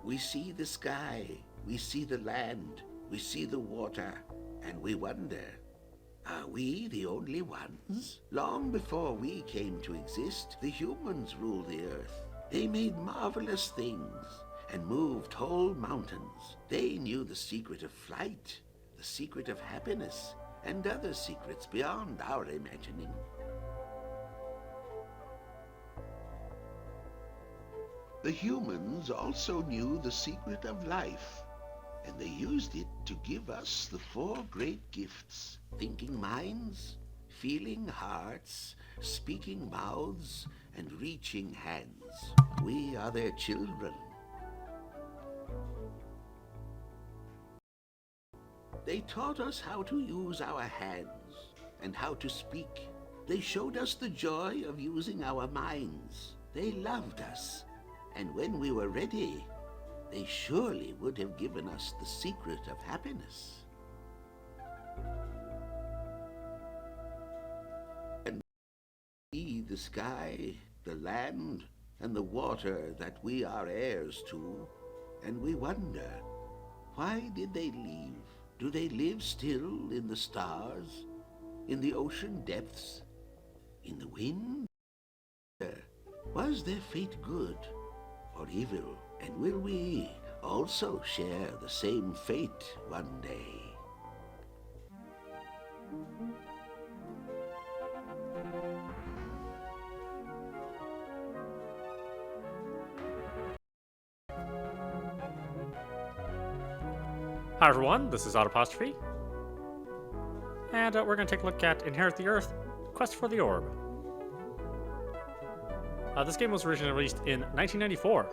We see the sky, we see the land, we see the water, and we wonder, are we the only ones? Long before we came to exist, the humans ruled the earth. They made marvelous things and moved whole mountains. They knew the secret of flight, the secret of happiness, and other secrets beyond our imagining. The humans also knew the secret of life, and they used it to give us the four great gifts: thinking minds, feeling hearts, speaking mouths, and reaching hands. We are their children. They taught us how to use our hands and how to speak. They showed us the joy of using our minds. They loved us, and when we were ready, they surely would have given us the secret of happiness. And we see the sky, the land, and the water that we are heirs to, and we wonder, why did they leave? Do they live still in the stars, in the ocean depths, in the wind? Was their fate good or evil? And will we also share the same fate one day? Hi everyone, this is audap, and we're going to take a look at Inherit the Earth, Quest for the Orb. This game was originally released in 1994.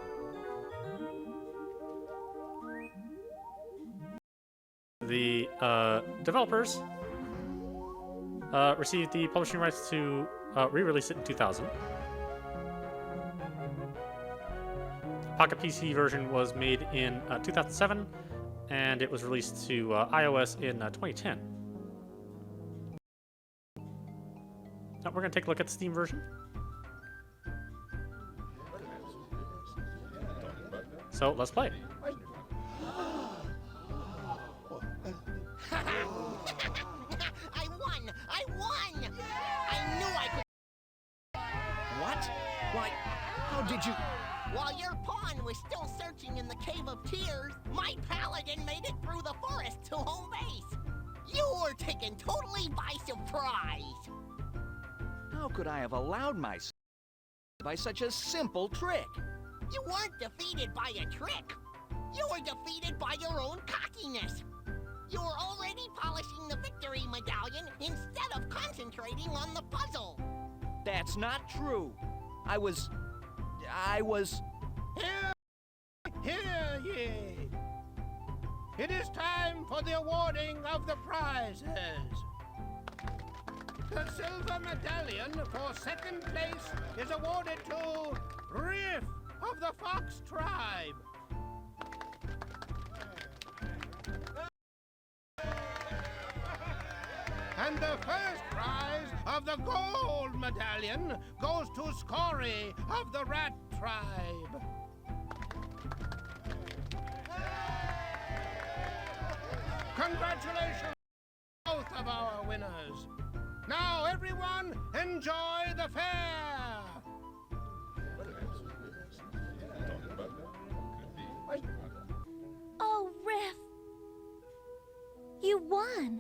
The developers received the publishing rights to re-release it in 2000. Pocket PC version was made in 2007, and it was released to iOS in 2010. Now we're going to take a look at the Steam version. So let's play. I won! I won! I knew I could. What? Why, how did you... While your pawn was still searching in the Cave of Tears, my paladin made it through the forest to home base. You were taken totally by surprise. How could I have allowed myself by such a simple trick? You weren't defeated by a trick. You were defeated by your own cockiness. You were already polishing the victory medallion instead of concentrating on the puzzle. That's not true. I was... Hear ye! It is time for the awarding of the prizes. The silver medallion for second place is awarded to Riff of the Fox Tribe. And the first prize of the gold medallion goes to Scory of the Rat Tribe. Congratulations, both of our winners. Now, everyone, enjoy the fair. Oh, Riff! You won!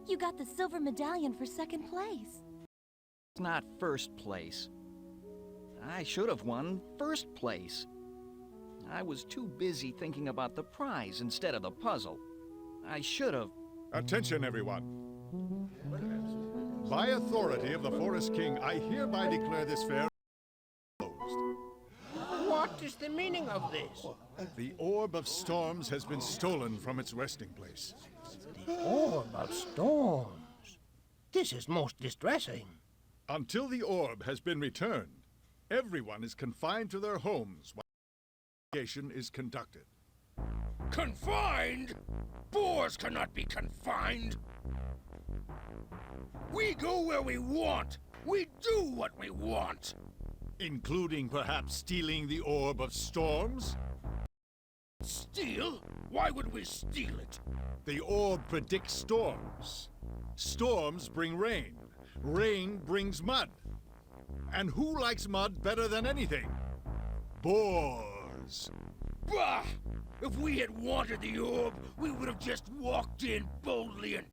You got the silver medallion for second place. It's not first place. I should have won first place. I was too busy thinking about the prize instead of the puzzle. I should have... Attention, everyone. By authority of the Forest King, I hereby declare this fair closed. What is the meaning of this? The Orb of Storms has been stolen from its resting place. Orb of Storms. This is most distressing. Until the orb has been returned, everyone is confined to their homes while the investigation is conducted. Confined? Boars cannot be confined. We go where we want. We do what we want. Including perhaps stealing the Orb of Storms? Steal? Why would we steal it? The orb predicts storms. Storms bring rain. Rain brings mud. And who likes mud better than anything? Boars. Bah! If we had wanted the orb, we would have just walked in boldly and...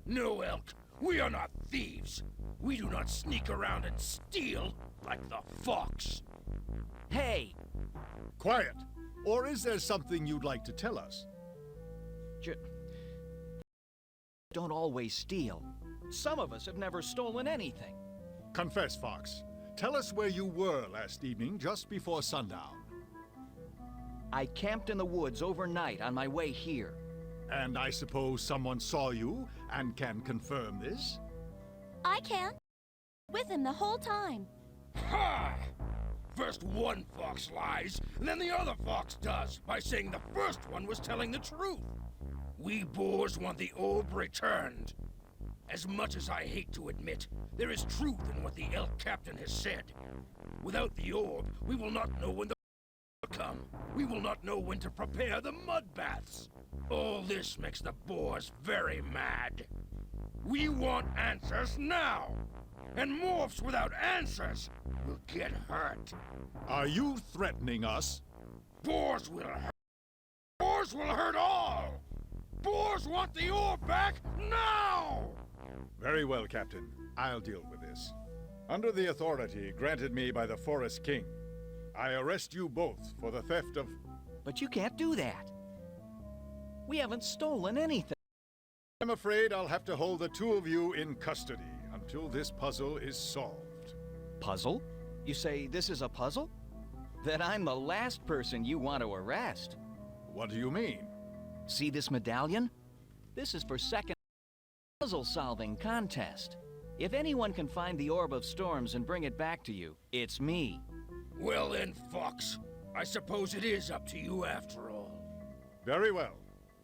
No, Elk. We are not thieves. We do not sneak around and steal like the fox. Hey! Quiet. Or is there something you'd like to tell us? Don't always steal. Some of us have never stolen anything. Confess, Fox. Tell us where you were last evening just before sundown. I camped in the woods overnight on my way here. And I suppose someone saw you and can confirm this? I can. With him the whole time. Ha! First one fox lies, and then the other fox does, by saying the first one was telling the truth. We boars want the orb returned. As much as I hate to admit, there is truth in what the elk captain has said. Without the orb, we will not know when the will come. We will not know when to prepare the mud baths. All this makes the boars very mad. We want answers now. And morphs without answers will get hurt. Are you threatening us? Boars will hurt. Boars will hurt all. Boars want the orb back now! Very well, Captain. I'll deal with this. Under the authority granted me by the Forest King, I arrest you both for the theft of... But you can't do that. We haven't stolen anything. I'm afraid I'll have to hold the two of you in custody until this puzzle is solved. Puzzle? You say this is a puzzle? Then I'm the last person you want to arrest. What do you mean? See this medallion? This is for second puzzle-solving contest. If anyone can find the Orb of Storms and bring it back to you, it's me. Well then, Fox. I suppose it is up to you after all. Very well.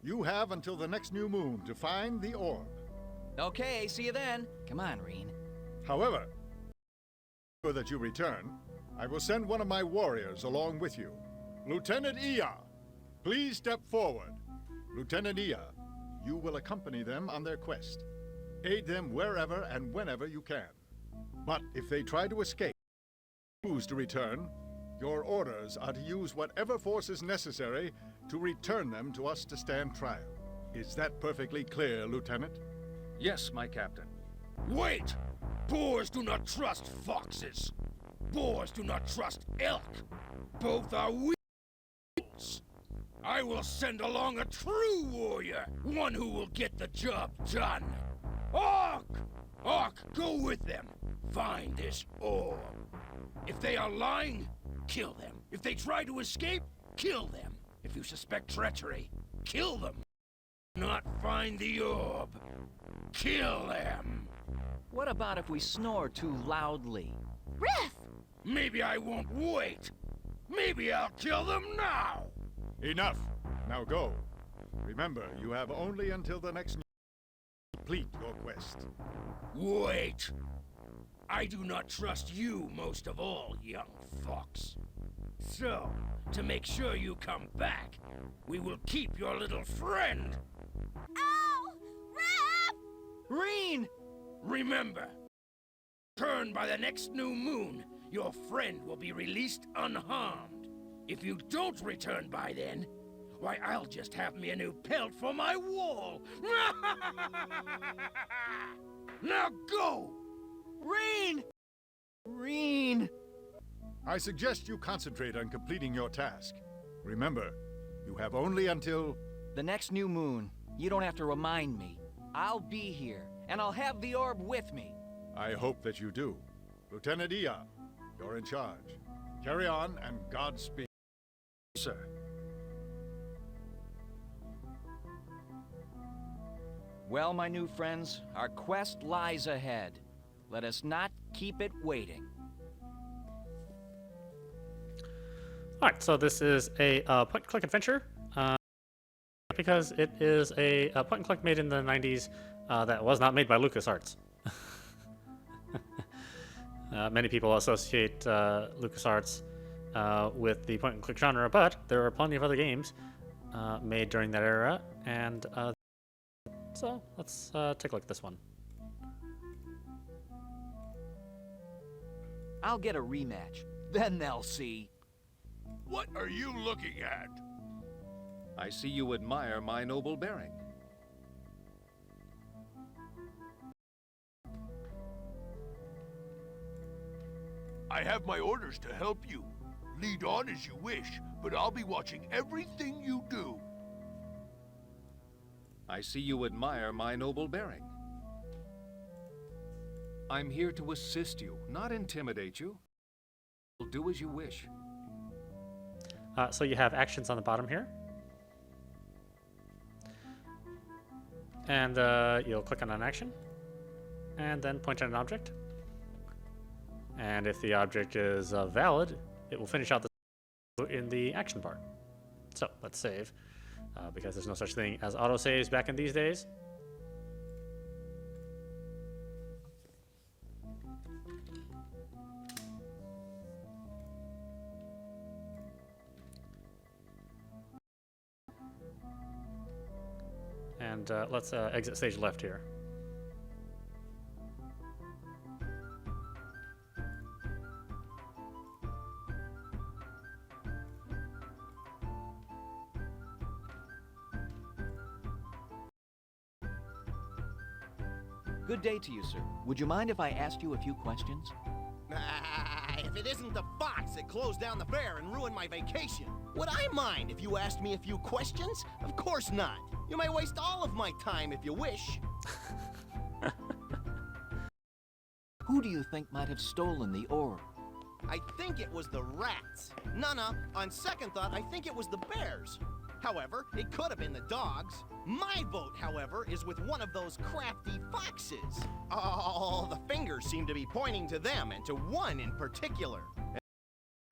You have until the next new moon to find the orb. Okay, see you then. Come on, Reen. However, so that you return, I will send one of my warriors along with you. Lieutenant Iya, please step forward. Lieutenant Iya, you will accompany them on their quest. Aid them wherever and whenever you can. But if they try to escape, choose to return, your orders are to use whatever force is necessary to return them to us to stand trial. Is that perfectly clear, Lieutenant? Yes, my captain. Wait! Boars do not trust foxes. Boars do not trust elk. Both are weeds. I will send along a true warrior, one who will get the job done. Orc! Orc, go with them. Find this orb. If they are lying, kill them. If they try to escape, kill them. If you suspect treachery, kill them. Not find the orb. Kill them. What about if we snore too loudly? Riff! Maybe I won't wait. Maybe I'll kill them now. Enough. Now go. Remember, you have only until the next to complete your quest. Wait. I do not trust you most of all, young fox. So, to make sure you come back, we will keep your little friend. Ow! Riff! Reen! Remember, turn by the next new moon, your friend will be released unharmed. If you don't return by then, why, I'll just have me a new pelt for my wall. Now go! Reen! Reen! I suggest you concentrate on completing your task. Remember, you have only until... The next new moon. You don't have to remind me. I'll be here, and I'll have the orb with me. I hope that you do. Lieutenant Iya, you're in charge. Carry on, and Godspeed. Sir. Well, my new friends, our quest lies ahead. Let us not keep it waiting. Alright, so this is a point-and-click adventure, because it is a point-and-click made in the 90s that was not made by LucasArts. Many people associate LucasArts with the point-and-click genre, but there are plenty of other games made during that era, and so let's take a look at this one. I'll get a rematch. Then they'll see. What are you looking at? I see you admire my noble bearing. I have my orders to help you. Lead on as you wish, but I'll be watching everything you do. I see you admire my noble bearing. I'm here to assist you, not intimidate you. Do as you wish. So you have actions on the bottom here. And you'll click on an action, and then point at an object. And if the object is valid, it will finish out the in the action part. So let's save, because there's no such thing as autosaves back in these days. And let's exit stage left here. Good day to you, sir. Would you mind if I asked you a few questions? If it isn't the fox that closed down the fair and ruined my vacation, would I mind if you asked me a few questions? Of course not. You may waste all of my time if you wish. Who do you think might have stolen the orb? I think it was the rats. No, on second thought, I think it was the bears. However, it could have been the dogs. My vote, however, is with one of those crafty foxes. All the fingers seem to be pointing to them, and to one in particular.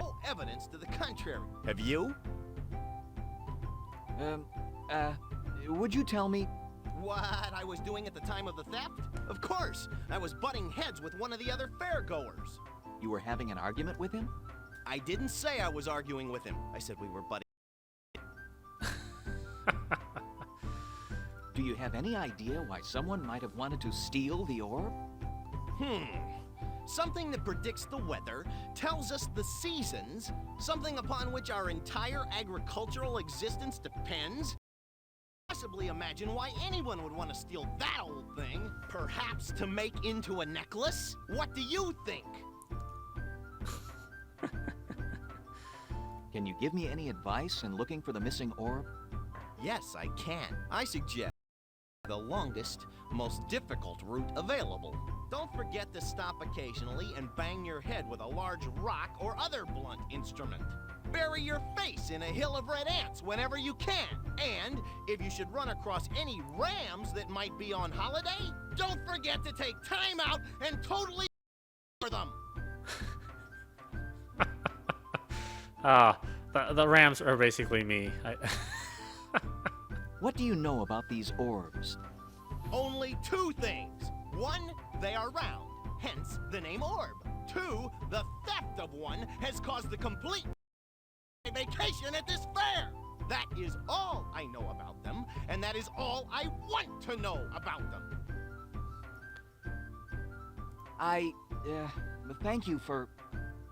No evidence to the contrary. Have you? Would you tell me? What I was doing at the time of the theft? Of course, I was butting heads with one of the other fairgoers. You were having an argument with him? I didn't say I was arguing with him. I said we were butting. Do you have any idea why someone might have wanted to steal the orb? Something that predicts the weather, tells us the seasons, something upon which our entire agricultural existence depends? Possibly imagine why anyone would want to steal that old thing. Perhaps to make into a necklace? What do you think? Can you give me any advice in looking for the missing orb? Yes, I can. I suggest the longest, most difficult route available. Don't forget to stop occasionally and bang your head with a large rock or other blunt instrument. Bury your face in a hill of red ants whenever you can. And if you should run across any rams that might be on holiday, don't forget to take time out and totally for them. The rams are basically me. What do you know about these orbs? Only two things. One, they are round, hence the name Orb. Two, the theft of one has caused the complete vacation at this fair. That is all I know about them, and that is all I want to know about them. Thank you for...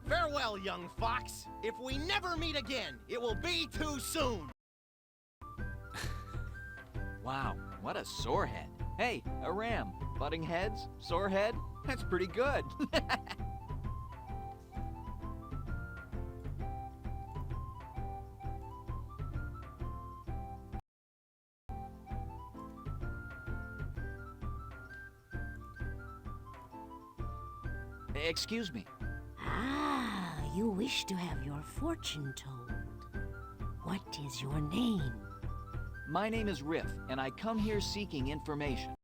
Farewell, young fox. If we never meet again, it will be too soon. Wow, what a sore head. Hey, a ram. Butting heads? Sore head? That's pretty good. Excuse me. Ah, you wish to have your fortune told. What is your name? My name is Riff, and I come here seeking information.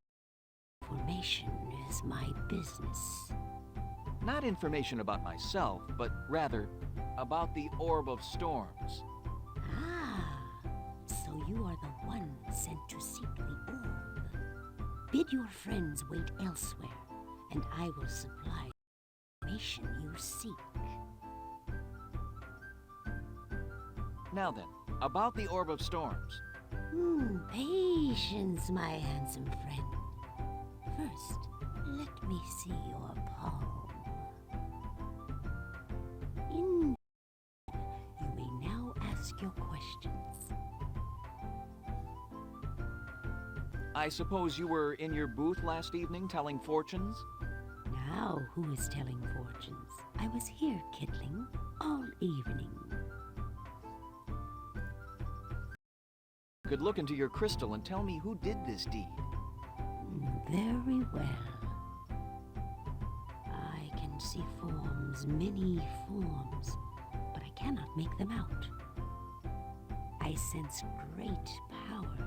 Information is my business. Not information about myself, but rather about the Orb of Storms. Ah, so you are the one sent to seek the orb. Bid your friends wait elsewhere, and I will supply information. information you seek. Now then, about the Orb of Storms. Patience, my handsome friend. First, let me see your palm. You may now ask your questions. I suppose you were in your booth last evening telling fortunes? Now, who is telling fortunes? I was here, Kidling, all evening. Could look into your crystal and tell me who did this deed. Very well. I can see forms, many forms, but I cannot make them out. I sense great power.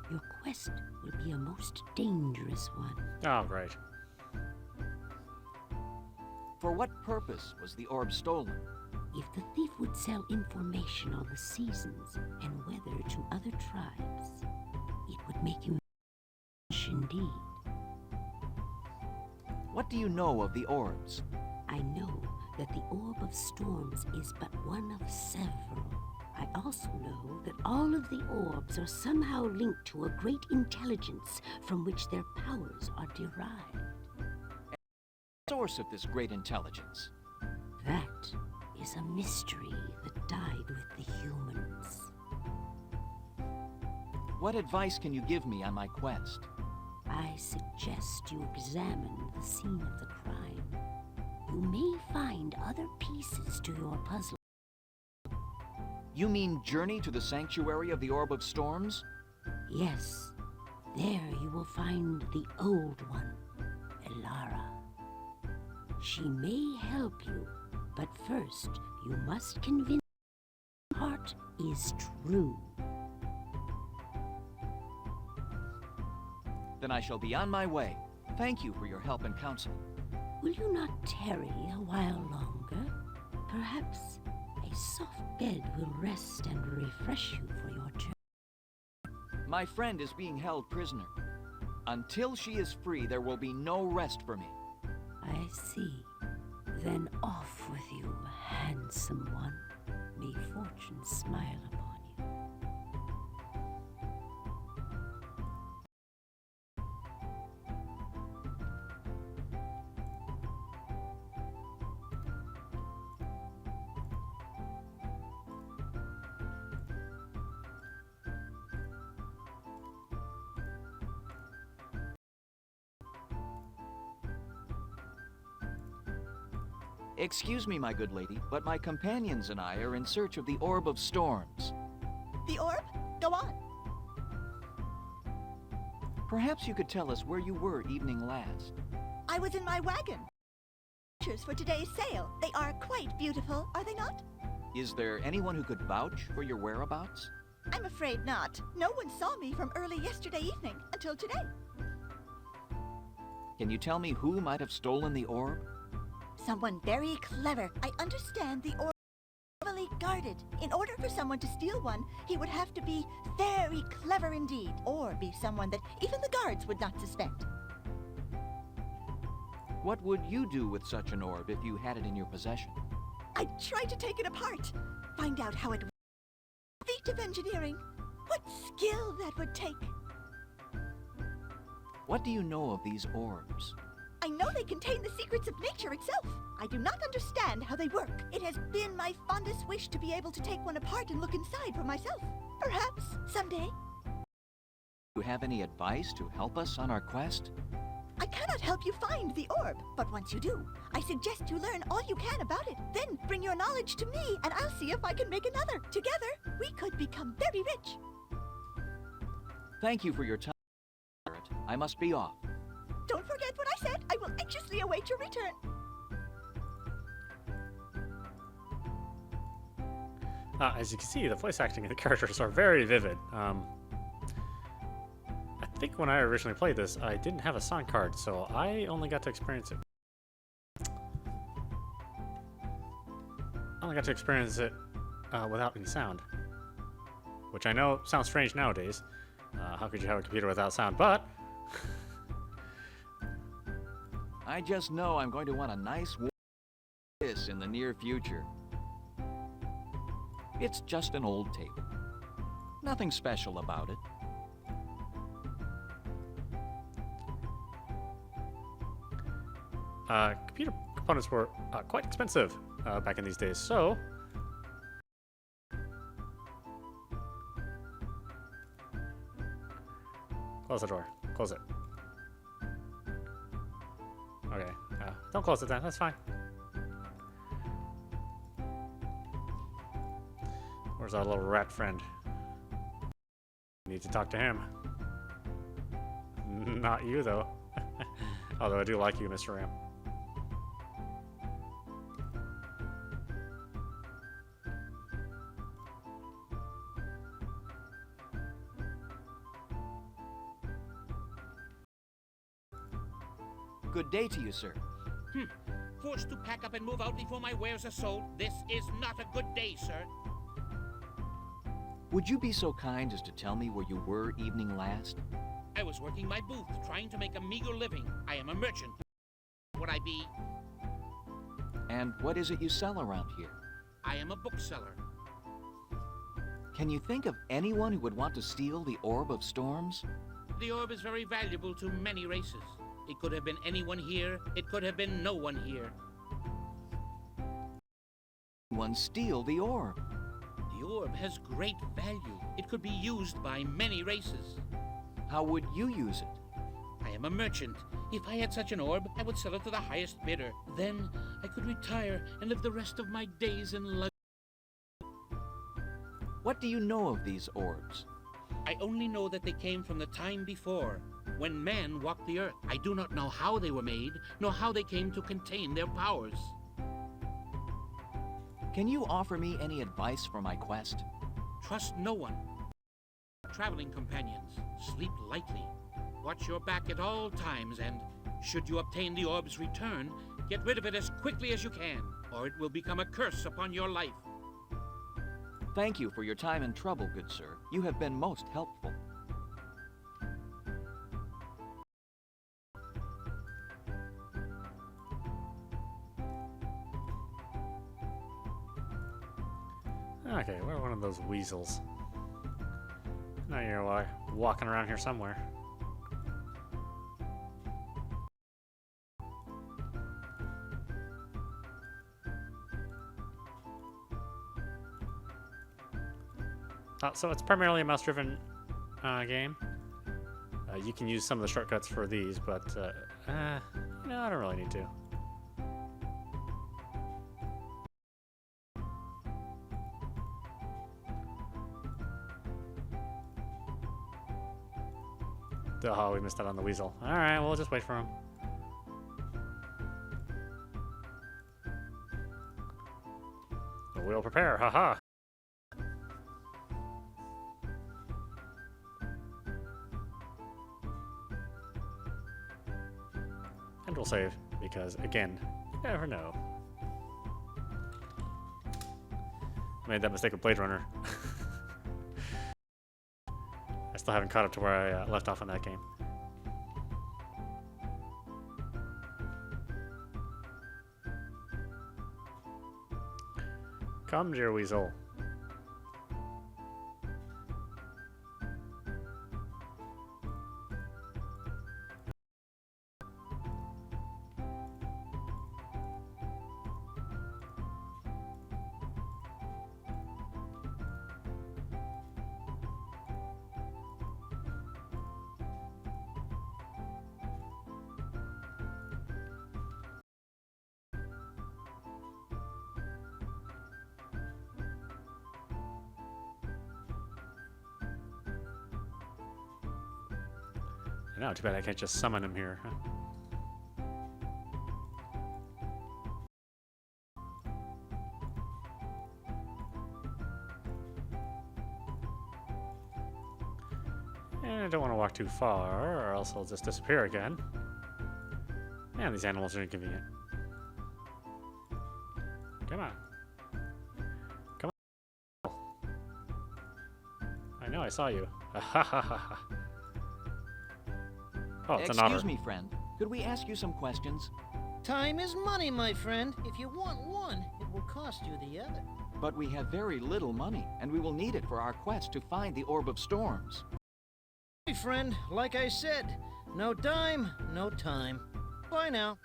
Your quest will be a most dangerous one. Oh, great. For what purpose was the orb stolen? If the thief would sell information on the seasons and weather to other tribes, it would make you rich indeed. What do you know of the orbs? I know that the Orb of Storms is but one of several. I also know that all of the orbs are somehow linked to a great intelligence from which their powers are derived. The source of this great intelligence? That is a mystery that died with the humans. What advice can you give me on my quest? I suggest you examine the scene of the crime. You may find other pieces to your puzzle. You mean journey to the sanctuary of the Orb of Storms? Yes, there you will find the Old One, Elara. She may help you, but first you must convince your heart is true. Then I shall be on my way. Thank you for your help and counsel. Will you not tarry a while longer? Perhaps a soft bed will rest and refresh you for your journey. My friend is being held prisoner. Until she is free, there will be no rest for me. I see. Then off with you, handsome one. May fortune smile upon you. Excuse me, my good lady, but my companions and I are in search of the Orb of Storms. The orb? Go on. Perhaps you could tell us where you were evening last. I was in my wagon. Pictures for today's sale. They are quite beautiful, are they not? Is there anyone who could vouch for your whereabouts? I'm afraid not. No one saw me from early yesterday evening until today. Can you tell me who might have stolen the orb? Someone very clever. I understand the orb is heavily guarded. In order for someone to steal one, he would have to be very clever indeed, or be someone that even the guards would not suspect. What would you do with such an orb if you had it in your possession? I'd try to take it apart, find out how it works. Feat of engineering. What skill that would take. What do you know of these orbs? I know they contain the secrets of nature itself. I do not understand how they work. It has been my fondest wish to be able to take one apart and look inside for myself. Perhaps someday. Do you have any advice to help us on our quest? I cannot help you find the orb, but once you do, I suggest you learn all you can about it. Then bring your knowledge to me, and I'll see if I can make another. Together, we could become very rich. Thank you for your time. I must be off. Don't forget what I said. I will anxiously await your return. As you can see, the voice acting of the characters are very vivid. I think when I originally played this, I didn't have a sound card, so I only got to experience it. Without any sound, which I know sounds strange nowadays. How could you have a computer without sound? But I just know I'm going to want a nice warm kiss in the near future. It's just an old table. Nothing special about it. Computer components were quite expensive back in these days, so close the door. Close it. Okay. Don't close it then. That's fine. Where's our little rat friend? Need to talk to him. Not you, though. Although I do like you, Mr. Ram. Good day to you, sir. Forced to pack up and move out before my wares are sold. This is not a good day, sir. Would you be so kind as to tell me where you were evening last? I was working my booth, trying to make a meager living. I am a merchant. Would I be? And what is it you sell around here? I am a bookseller. Can you think of anyone who would want to steal the Orb of Storms? The orb is very valuable to many races. It could have been anyone here. It could have been no one here. One steal the Orb. The orb has great value. It could be used by many races. How would you use it? I am a merchant. If I had such an orb, I would sell it to the highest bidder. Then I could retire and live the rest of my days in luxury. What do you know of these orbs? I only know that they came from the time before, when man walked the earth. I do not know how they were made, nor how they came to contain their powers. Can you offer me any advice for my quest? Trust no one. Traveling companions, sleep lightly. Watch your back at all times, and should you obtain the orb's return, get rid of it as quickly as you can, or it will become a curse upon your life. Thank you for your time and trouble, good sir. You have been most helpful. Okay, we're one of those weasels. Now you're walking around here somewhere. So it's primarily a mouse-driven game. You can use some of the shortcuts for these, but no, I don't really need to. Oh, we missed out on the weasel. Alright, we'll just wait for him. We'll prepare, haha. And we'll save, because again, you never know. I made that mistake with Blade Runner. I still haven't caught up to where I left off on that game. Come, dear weasel. I know, too bad I can't just summon him here. And I don't want to walk too far, or else he'll just disappear again. Man, these animals are inconvenient. Come on. Come on. I know, I saw you. Ha ha ha ha. Oh, it's an otter. Excuse me, friend. Could we ask you some questions? Time is money, my friend. If you want one, it will cost you the other. But we have very little money, and we will need it for our quest to find the Orb of Storms. My friend, like I said, no dime, no time. Bye now.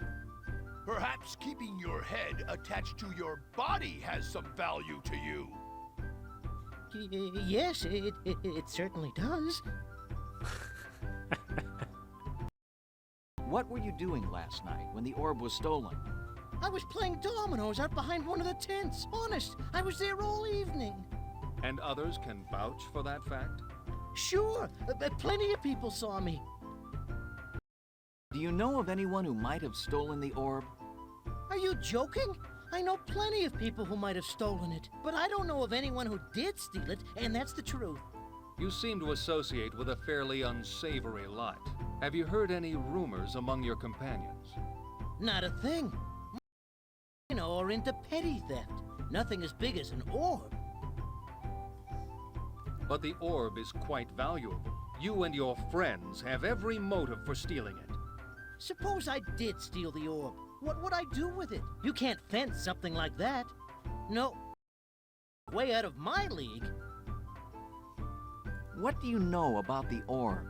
Perhaps keeping your head attached to your body has some value to you. Yes, it certainly does. What were you doing last night when the orb was stolen? I was playing dominoes out behind one of the tents. Honest, I was there all evening. And others can vouch for that fact? Sure, plenty of people saw me. Do you know of anyone who might have stolen the orb? Are you joking? I know plenty of people who might have stolen it, but I don't know of anyone who did steal it, and that's the truth. You seem to associate with a fairly unsavory lot. Have you heard any rumors among your companions? Not a thing. You know, are into petty theft. Nothing as big as an orb. But the orb is quite valuable. You and your friends have every motive for stealing it. Suppose I did steal the orb. What would I do with it? You can't fence something like that. No. Way out of my league. What do you know about the orb?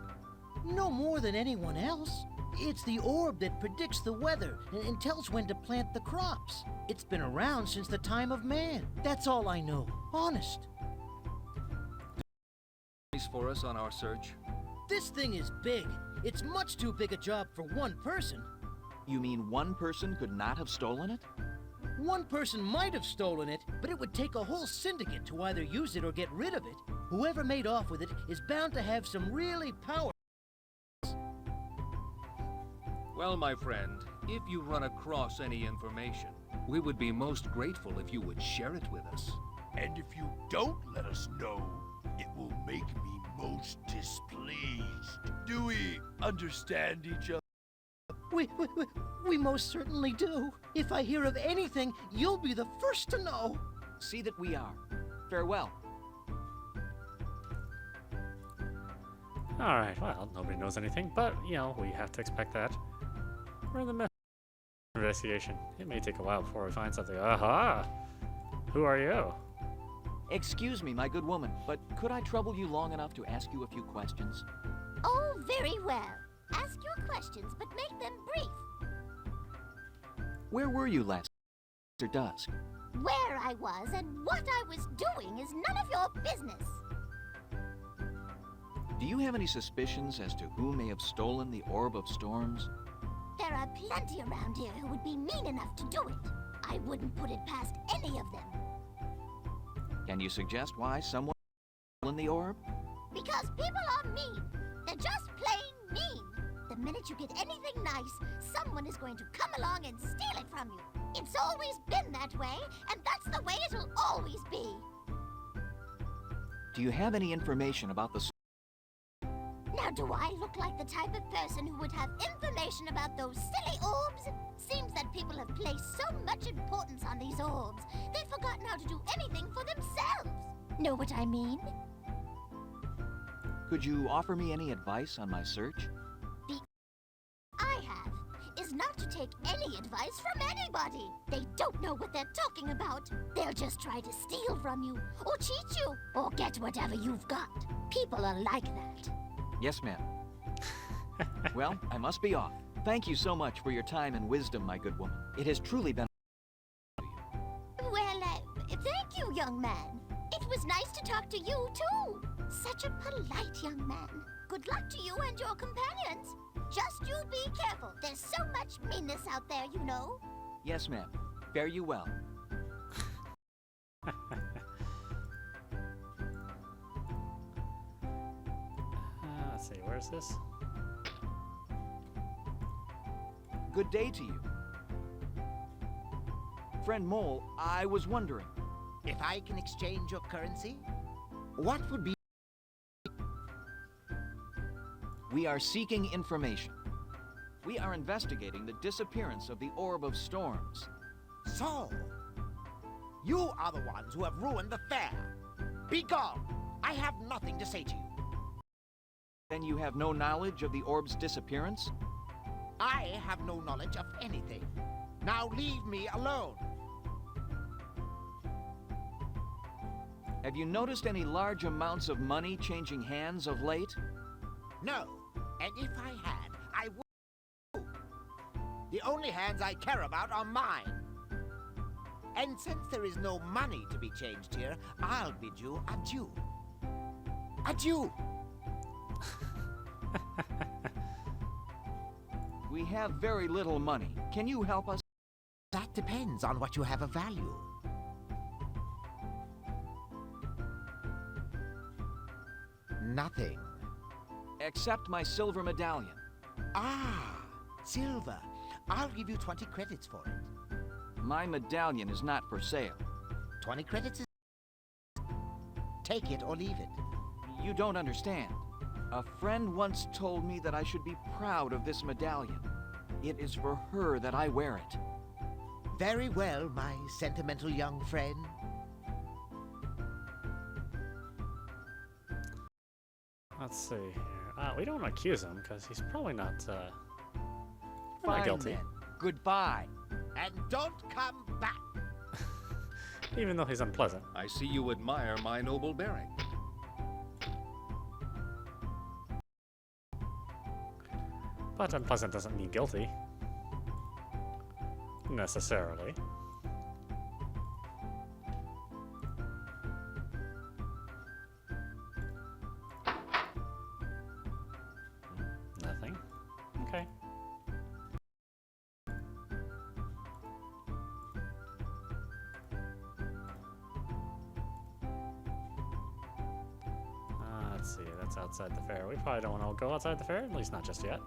No more than anyone else. It's the orb that predicts the weather and tells when to plant the crops. It's been around since the time of man. That's all I know. Honest. For us on our search? This thing is big. It's much too big a job for one person. You mean one person could not have stolen it? One person might have stolen it, but it would take a whole syndicate to either use it or get rid of it. Whoever made off with it is bound to have some really powerful. Well, my friend, if you run across any information, we would be most grateful if you would share it with us. And if you don't let us know, it will make me most displeased. Do we understand each other? We most certainly do. If I hear of anything, you'll be the first to know. See that we are. Farewell. Alright, well, nobody knows anything, but, you know, we have to expect that. We're in the middle of investigation. It may take a while before we find something. Aha! Who are you? Excuse me, my good woman, but could I trouble you long enough to ask you a few questions? Oh, very well. Ask your questions, but make them brief. Where were you last after dusk? Where I was and what I was doing is none of your business. Do you have any suspicions as to who may have stolen the Orb of Storms? There are plenty around here who would be mean enough to do it. I wouldn't put it past any of them. Can you suggest why someone stolen the orb? Because people are mean. They're just plain mean. The minute you get anything nice, someone is going to come along and steal it from you. It's always been that way, and that's the way it will always be. Do you have any information about the... Now, do I look like the type of person who would have information about those silly orbs? Seems that people have placed so much importance on these orbs, they've forgotten how to do anything for themselves. Know what I mean? Could you offer me any advice on my search? The I have is not to take any advice from anybody. They don't know what they're talking about. They'll just try to steal from you, or cheat you, or get whatever you've got. People are like that. Yes, ma'am. Well, I must be off. Thank you so much for your time and wisdom, my good woman. It has truly been to you. Well, thank you, young man. It was nice to talk to you, too. Such a polite young man. Good luck to you and your companions. Just you be careful. There's so much meanness out there, you know. Yes, ma'am. Fare you well. Let's see, where's this? Good day to you. Friend Mole, I was wondering. If I can exchange your currency, what would be... We are seeking information. We are investigating the disappearance of the Orb of Storms. So, you are the ones who have ruined the fair. Be gone. I have nothing to say to you. Then you have no knowledge of the orb's disappearance? I have no knowledge of anything. Now leave me alone. Have you noticed any large amounts of money changing hands of late? No, and if I had, I would. The only hands I care about are mine. And since there is no money to be changed here, I'll bid you adieu. Adieu! We have very little money. Can you help us? That depends on what you have of value. Nothing. Accept my silver medallion. Ah, silver. I'll give you 20 credits for it. My medallion is not for sale. 20 credits is... Take it or leave it. You don't understand. A friend once told me that I should be proud of this medallion. It is for her that I wear it. Very well, my sentimental young friend. Let's see here. We don't accuse him because he's probably not Fine, guilty. then. Goodbye. And don't come back. Even though he's unpleasant. I see you admire my noble bearing. But unpleasant doesn't mean guilty. Necessarily. Nothing. Okay. Let's see, that's outside the fair. We probably don't want to go outside the fair, at least not just yet.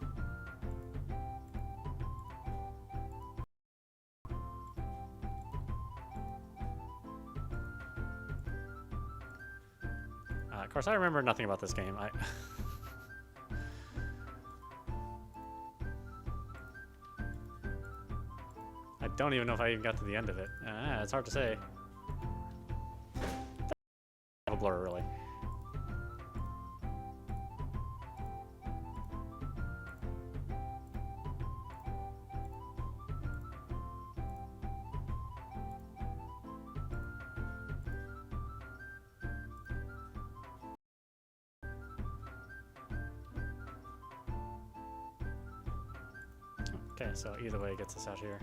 Of course, I remember nothing about this game. I don't even know if I even got to the end of it. It's hard to say. A blur, really. Okay, so either way it gets us out here.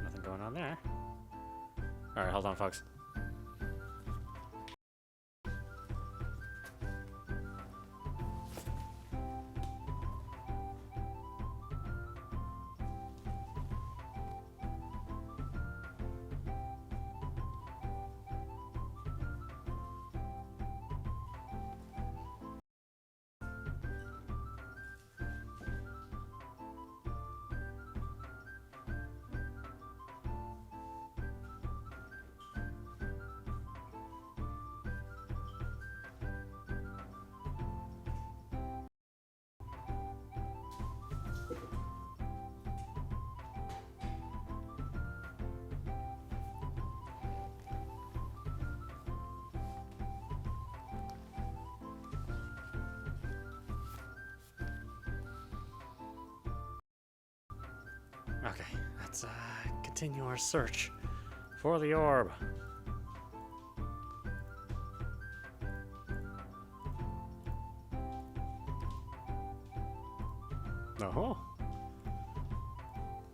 Nothing going on there. Alright, hold on, folks. Okay, let's continue our search for the orb. Oh.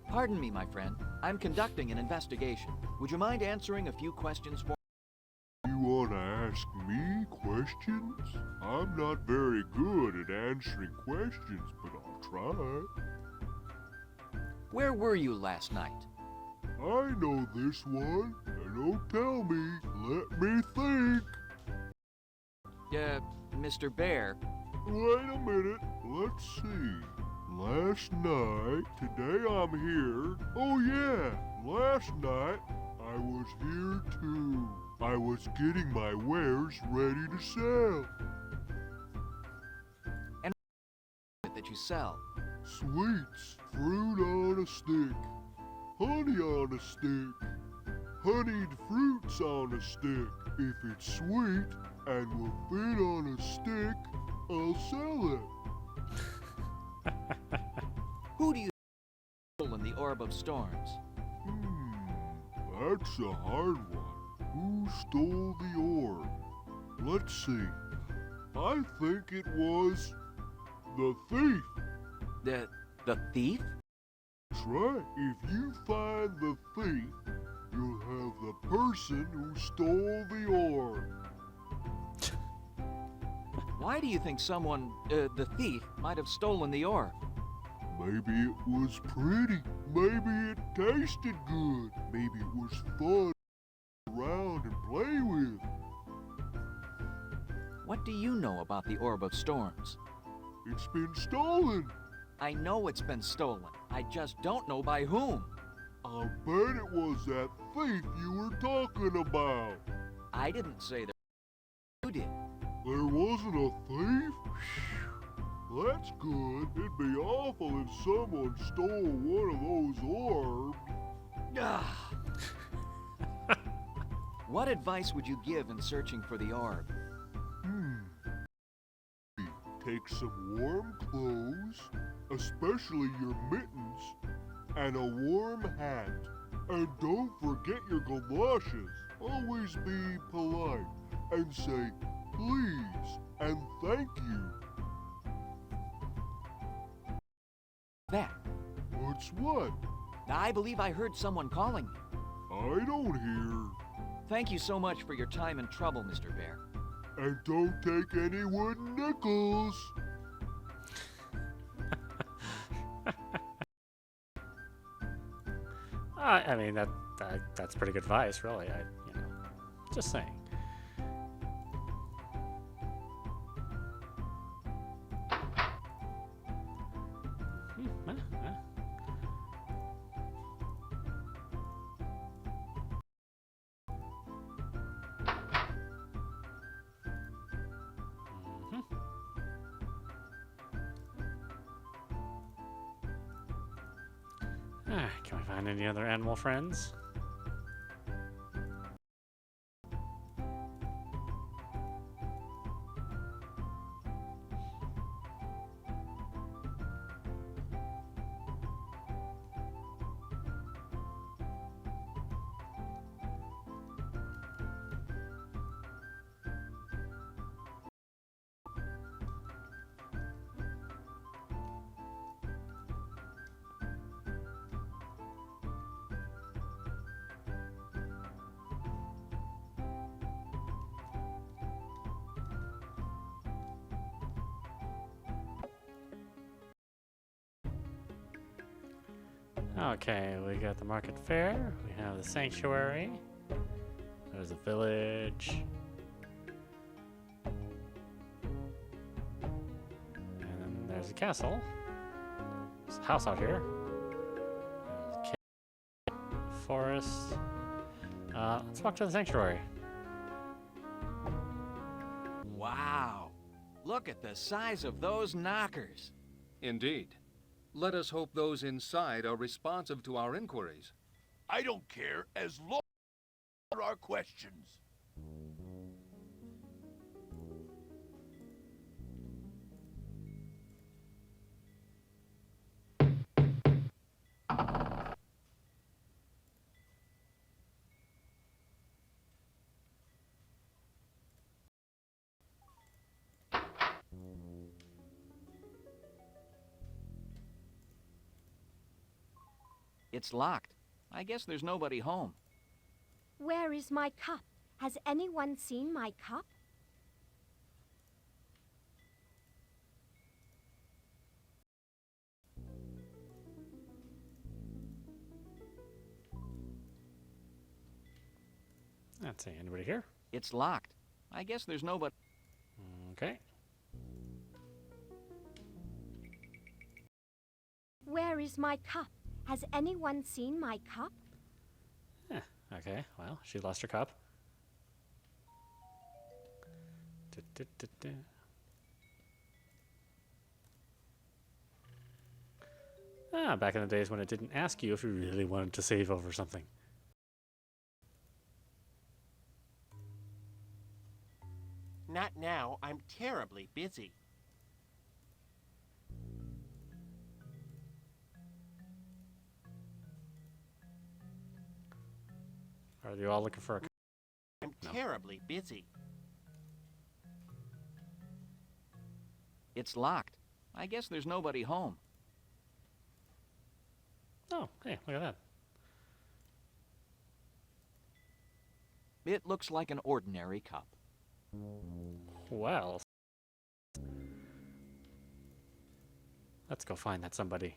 Pardon me, my friend. I'm conducting an investigation. Would you mind answering a few questions for me? You want to ask me questions? I'm not very good at answering questions, but I'll try. Where were you last night? I know this one. Now don't tell me. Let me think. Mr. Bear. Wait a minute. Let's see. Last night, today I'm here. Oh yeah, last night I was here too. I was getting my wares ready to sell. And that you sell? Sweets, fruit on a stick, honey on a stick, honeyed fruits on a stick. If it's sweet and will fit on a stick, I'll sell it. Who do you think in the Orb of Storms? That's a hard one. Who stole the orb? Let's see. I think it was the thief. The thief? That's right. If you find the thief, you'll have the person who stole the orb. Why do you think someone, the thief, might have stolen the orb? Maybe it was pretty. Maybe it tasted good. Maybe it was fun to around and play with. What do you know about the Orb of Storms? It's been stolen. I know it's been stolen. I just don't know by whom. I'll bet it was that thief you were talking about. I didn't say that. You did. There wasn't a thief? That's good. It'd be awful if someone stole one of those orbs. Ah. What advice would you give in searching for the orb? Take some warm clothes, especially your mittens, and a warm hat. And don't forget your galoshes. Always be polite and say please and thank you. That. What's what? I believe I heard someone calling me. I don't hear. Thank you so much for your time and trouble, Mr. Bear. And don't take any wooden nickels. I mean that's pretty good advice, really. Just saying. Can we find any other animal friends? Okay, we got the market fair, we have the sanctuary, there's a village, and then there's a castle. There's a house out here. There's a cave, forest. Let's walk to the sanctuary. Wow! Look at the size of those knockers. Indeed. Let us hope those inside are responsive to our inquiries. I don't care as long as there are questions. It's locked. I guess there's nobody home. Where is my cup? Has anyone seen my cup? Let's see, anybody here? It's locked. I guess there's nobody. Okay. Where is my cup? Has anyone seen my cup? Okay, well, she lost her cup. Ah, back in the days when it didn't ask you if you really wanted to save over something. Not now. I'm terribly busy. Are you all looking for a... I'm terribly busy. It's locked. I guess there's nobody home. Oh, hey, look at that. It looks like an ordinary cup. Well, let's go find that somebody.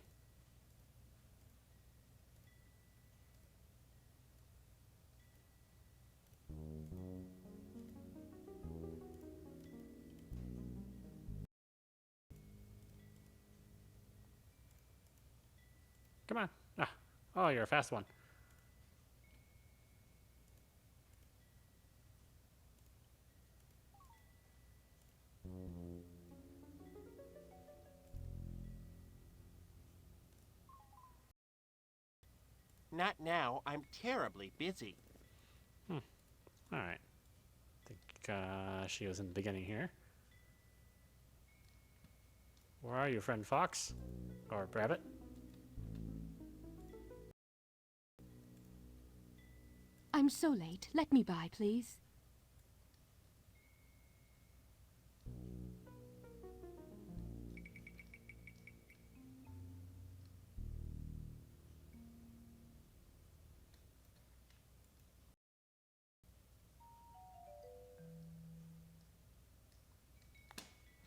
Come on. Ah. Oh, you're a fast one. Not now. I'm terribly busy. All right. I think she was in the beginning here. Where are you, friend Fox? Or Rabbit? I'm so late. Let me by, please.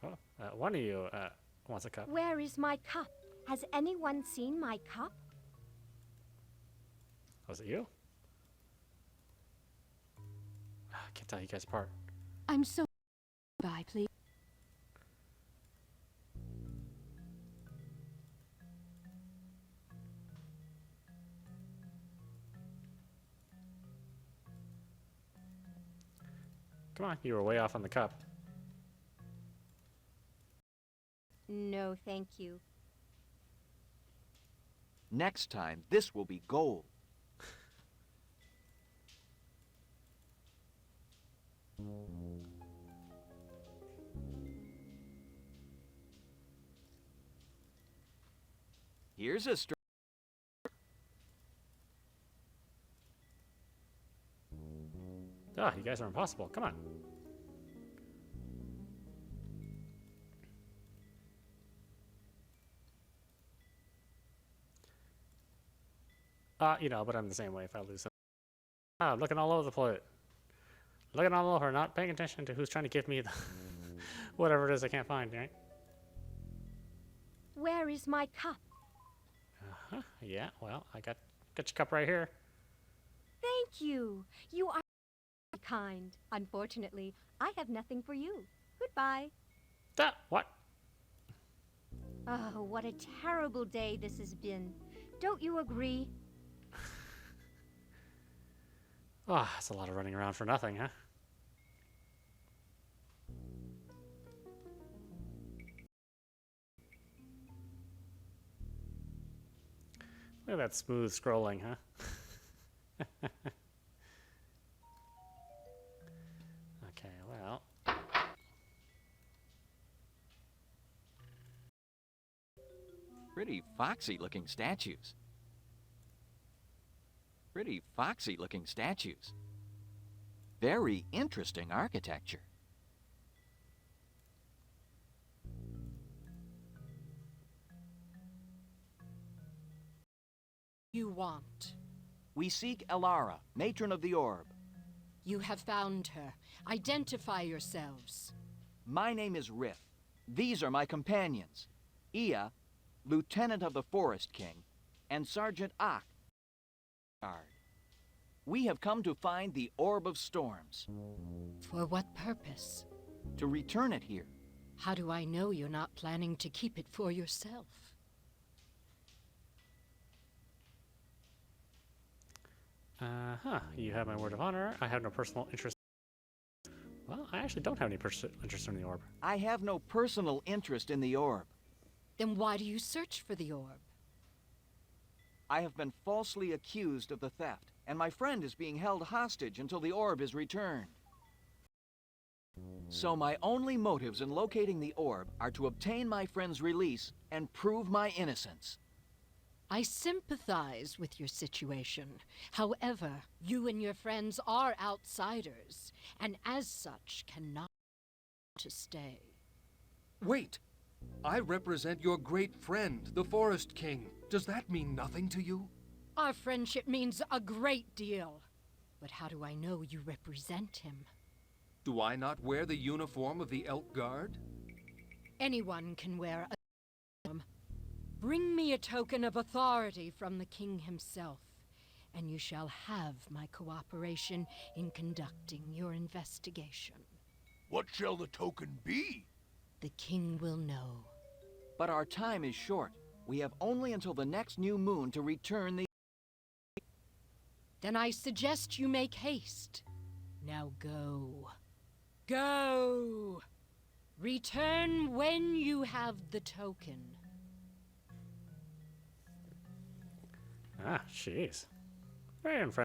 Oh, one of you wants a cup. Where is my cup? Has anyone seen my cup? Was it you? I can't tell you guys apart. I'm so... By, please. Come on, you were way off on the cup. No, thank you. Next time, this will be gold. Here's a Ah, you guys are impossible. Come on. You know, but I'm the same way if I lose something. Ah, I'm looking all over the place. Looking all over, not paying attention to who's trying to give me the whatever it is I can't find, right? Where is my cup? Uh-huh. Yeah, well, I got your cup right here. Thank you. You are kind. Unfortunately, I have nothing for you. Goodbye. What? Oh, what a terrible day this has been. Don't you agree? Ah, it's a lot of running around for nothing, huh? Look at that smooth scrolling, huh? Okay, well. pretty foxy-looking statues. Pretty foxy-looking statues. Very interesting architecture. You want? We seek Elara, matron of the Orb. You have found her. Identify yourselves. My name is Riff. These are my companions. Ia, Lieutenant of the Forest King, and Sergeant Ak. We have come to find the Orb of Storms. For what purpose? To return it here. How do I know you're not planning to keep it for yourself? You have my word of honor. I have no personal interest. Well, I actually don't have any interest in the orb. I have no personal interest in the orb. Then why do you search for the orb? I have been falsely accused of the theft, and my friend is being held hostage until the orb is returned. So my only motives in locating the orb are to obtain my friend's release and prove my innocence. I sympathize with your situation. However, you and your friends are outsiders, and as such cannot to stay. Wait! I represent your great friend, the Forest King. Does that mean nothing to you? Our friendship means a great deal. But how do I know you represent him? Do I not wear the uniform of the Elk Guard? Anyone can wear a uniform. Bring me a token of authority from the king himself, and you shall have my cooperation in conducting your investigation. What shall the token be? The king will know. But our time is short. We have only until the next new moon to return the... Then I suggest you make haste. Now go. Go! Return when you have the token. Ah, jeez. Very impressive.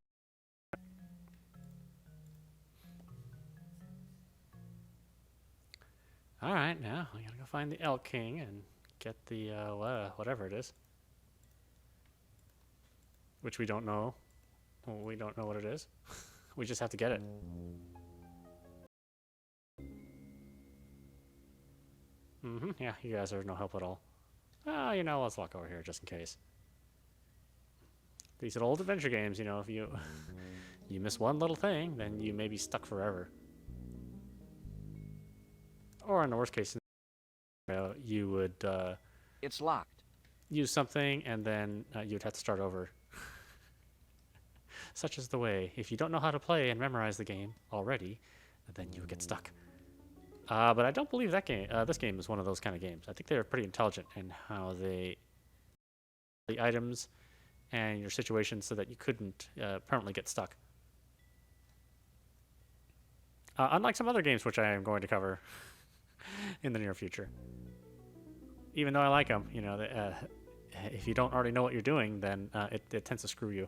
Alright, now I gotta go find the Elk King and get the, whatever it is. Which we don't know. Well, we don't know what it is. We just have to get it. Yeah, you guys are no help at all. Ah, you know, let's walk over here just in case. These old adventure games, you know, if you you miss one little thing, then you may be stuck forever. Or in the worst case, you would It's locked. use something and then you'd have to start over. Such is the way. If you don't know how to play and memorize the game already, then you would get stuck. But I don't believe that game. This game is one of those kind of games. I think they're pretty intelligent in how they the items and your situation so that you couldn't permanently get stuck. Unlike some other games which I am going to cover in the near future. Even though I like them, you know, if you don't already know what you're doing, then it tends to screw you.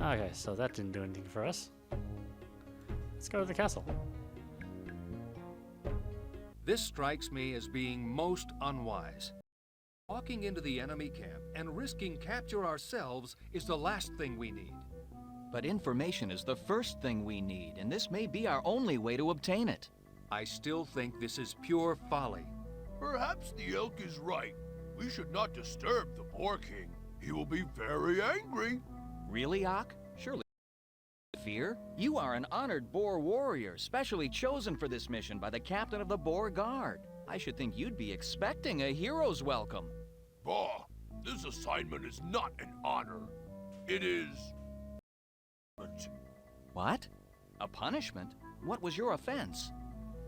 Okay, so that didn't do anything for us. Let's go to the castle. This strikes me as being most unwise. Walking into the enemy camp and risking capture ourselves is the last thing we need. But information is the first thing we need, and this may be our only way to obtain it. I still think this is pure folly. Perhaps the elk is right. We should not disturb the Boar King. He will be very angry. Really, Ock? Surely fear? You are an honored Boar warrior, specially chosen for this mission by the captain of the Boar Guard. I should think you'd be expecting a hero's welcome. Bah! This assignment is not an honor. It is... What? A punishment? What was your offense?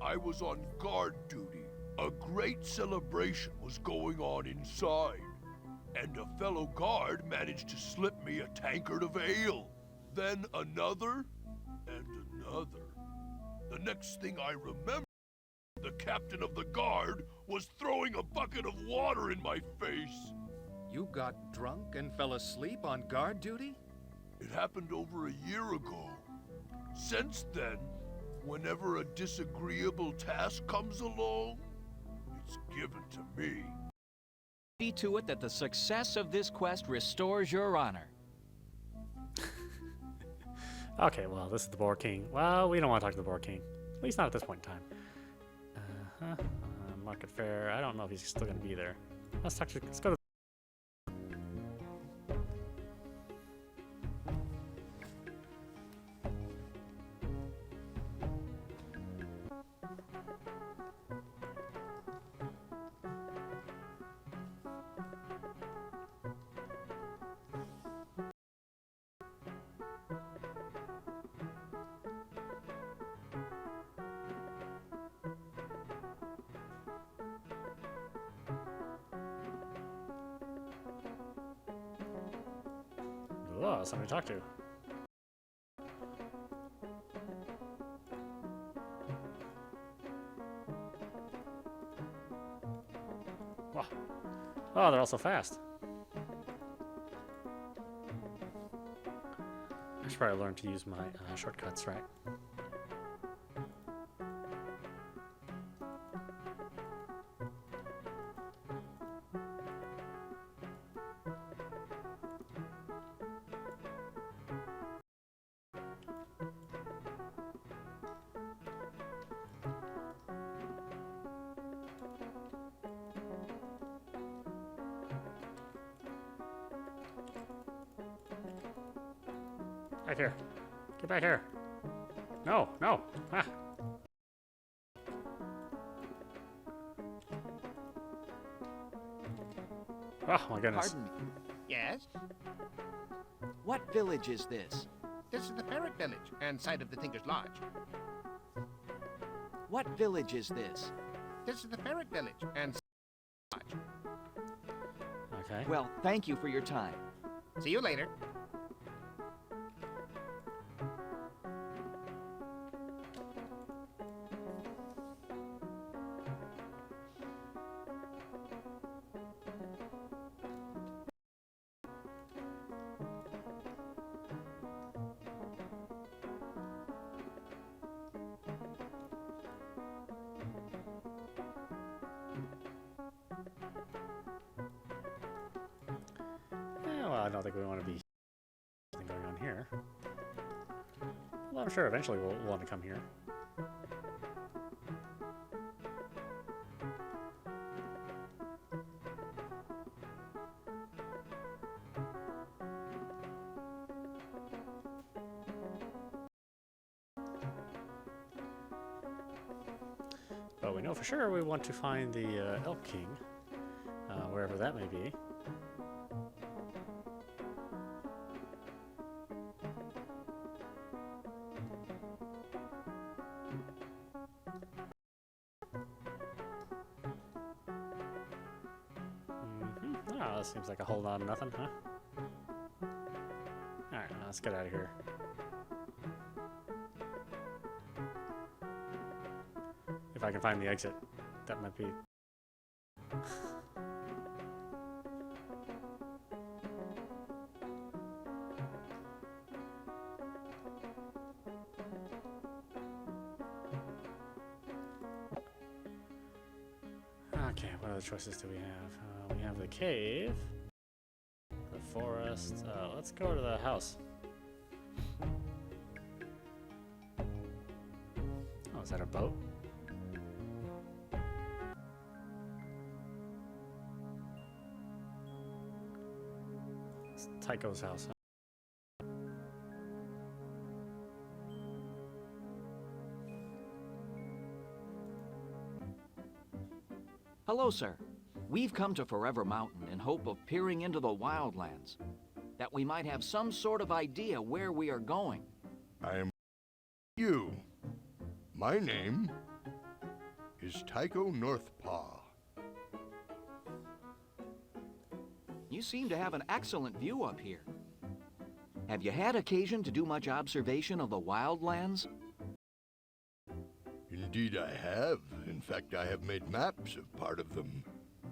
I was on guard duty. A great celebration was going on inside. And a fellow guard managed to slip me a tankard of ale. Then another, and another. The next thing I remember, the captain of the guard was throwing a bucket of water in my face. You got drunk and fell asleep on guard duty? It happened over a year ago. Since then, whenever a disagreeable task comes along, it's given to me. See to it that the success of this quest restores your honor. Okay, well, this is the Boar King. Well, we don't want to talk to the Boar King. At least not at this point in time. Market Fair. I don't know if he's still going to be there. Let's go to... Oh, somebody to talk to. Wow. Oh, they're all so fast. I should probably learn to use my shortcuts, right? Back here. Get back here. No, no. Ah. Oh, my goodness. Pardon me. Yes? What village is this? This is the Ferret Village and site of the Tinker's Lodge. What village is this? This is the Ferret Village and Lodge. Okay. Well, thank you for your time. See you later. Well, I don't think we want to be going on here. Well, I'm sure eventually we'll want to come here. But we know for sure we want to find the Elk King, wherever that may be. Oh, this seems like a whole lot of nothing, huh? Alright, let's get out of here. If I can find the exit, that might be... Okay, what other choices do we have? We have the cave, the forest. Let's go to the house. Oh, is that a boat? It's Tycho's house. Huh? Hello, sir. We've come to Forever Mountain in hope of peering into the wildlands, that we might have some sort of idea where we are going. I am you. My name is Tycho Northpaw. You seem to have an excellent view up here. Have you had occasion to do much observation of the wildlands? Indeed I have. In fact, I have made maps of part of them.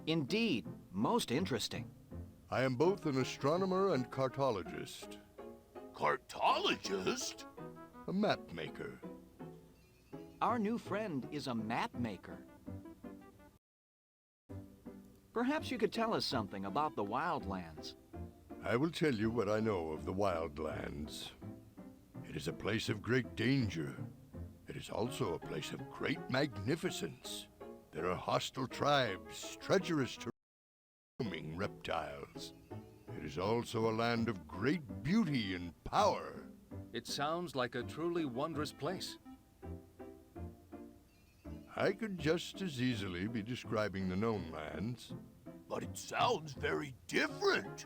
Indeed. Most interesting. I am both an astronomer and cartologist. Cartologist? A map maker. Our new friend is a map maker. Perhaps you could tell us something about the wildlands. I will tell you what I know of the wildlands. It is a place of great danger. It is also a place of great magnificence. There are hostile tribes, treacherous to roaming reptiles. It is also a land of great beauty and power. It sounds like a truly wondrous place. I could just as easily be describing the known lands. But it sounds very different.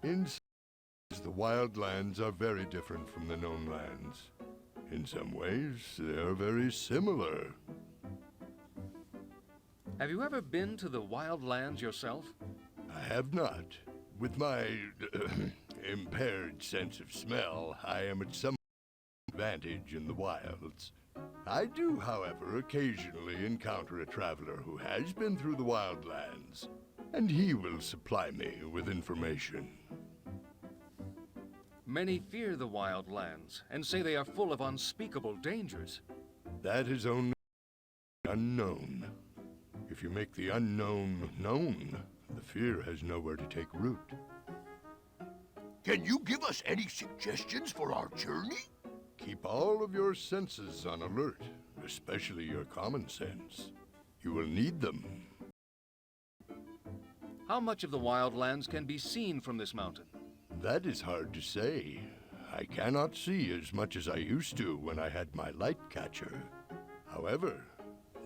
In some ways, the wildlands are very different from the known lands. In some ways, they are very similar. Have you ever been to the wildlands yourself? I have not. With my impaired sense of smell, I am at some advantage in the wilds. I do, however, occasionally encounter a traveler who has been through the wildlands, and he will supply me with information. Many fear the wildlands and say they are full of unspeakable dangers. That is only unknown. If you make the unknown known, the fear has nowhere to take root. Can you give us any suggestions for our journey? Keep all of your senses on alert, especially your common sense. You will need them. How much of the wildlands can be seen from this mountain? That is hard to say. I cannot see as much as I used to when I had my light catcher. However,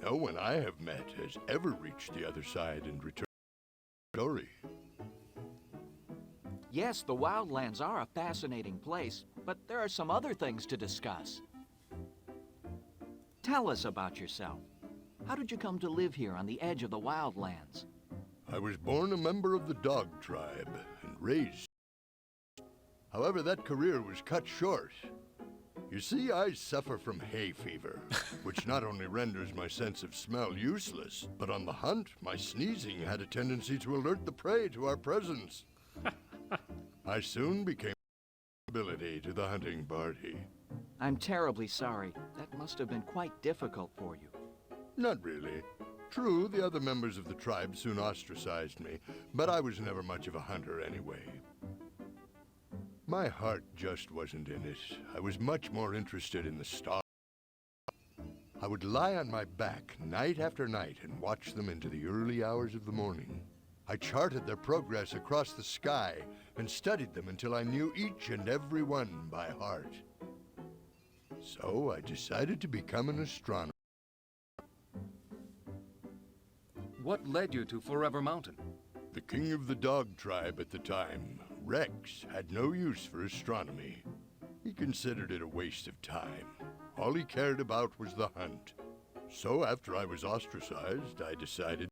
no one I have met has ever reached the other side and returned to the story. Yes, the wildlands are a fascinating place, but there are some other things to discuss. Tell us about yourself. How did you come to live here on the edge of the wildlands? I was born a member of the dog tribe and raised. However, that career was cut short. You see, I suffer from hay fever, which not only renders my sense of smell useless, but on the hunt, my sneezing had a tendency to alert the prey to our presence. I soon became ability to the hunting party. I'm terribly sorry. That must have been quite difficult for you. Not really. True, the other members of the tribe soon ostracized me, but I was never much of a hunter anyway. My heart just wasn't in it. I was much more interested in the stars. I would lie on my back night after night and watch them into the early hours of the morning. I charted their progress across the sky and studied them until I knew each and every one by heart. So I decided to become an astronomer. What led you to Forever Mountain? The king of the dog tribe at the time, Rex, had no use for astronomy. He considered it a waste of time. All he cared about was the hunt. So after I was ostracized, I decided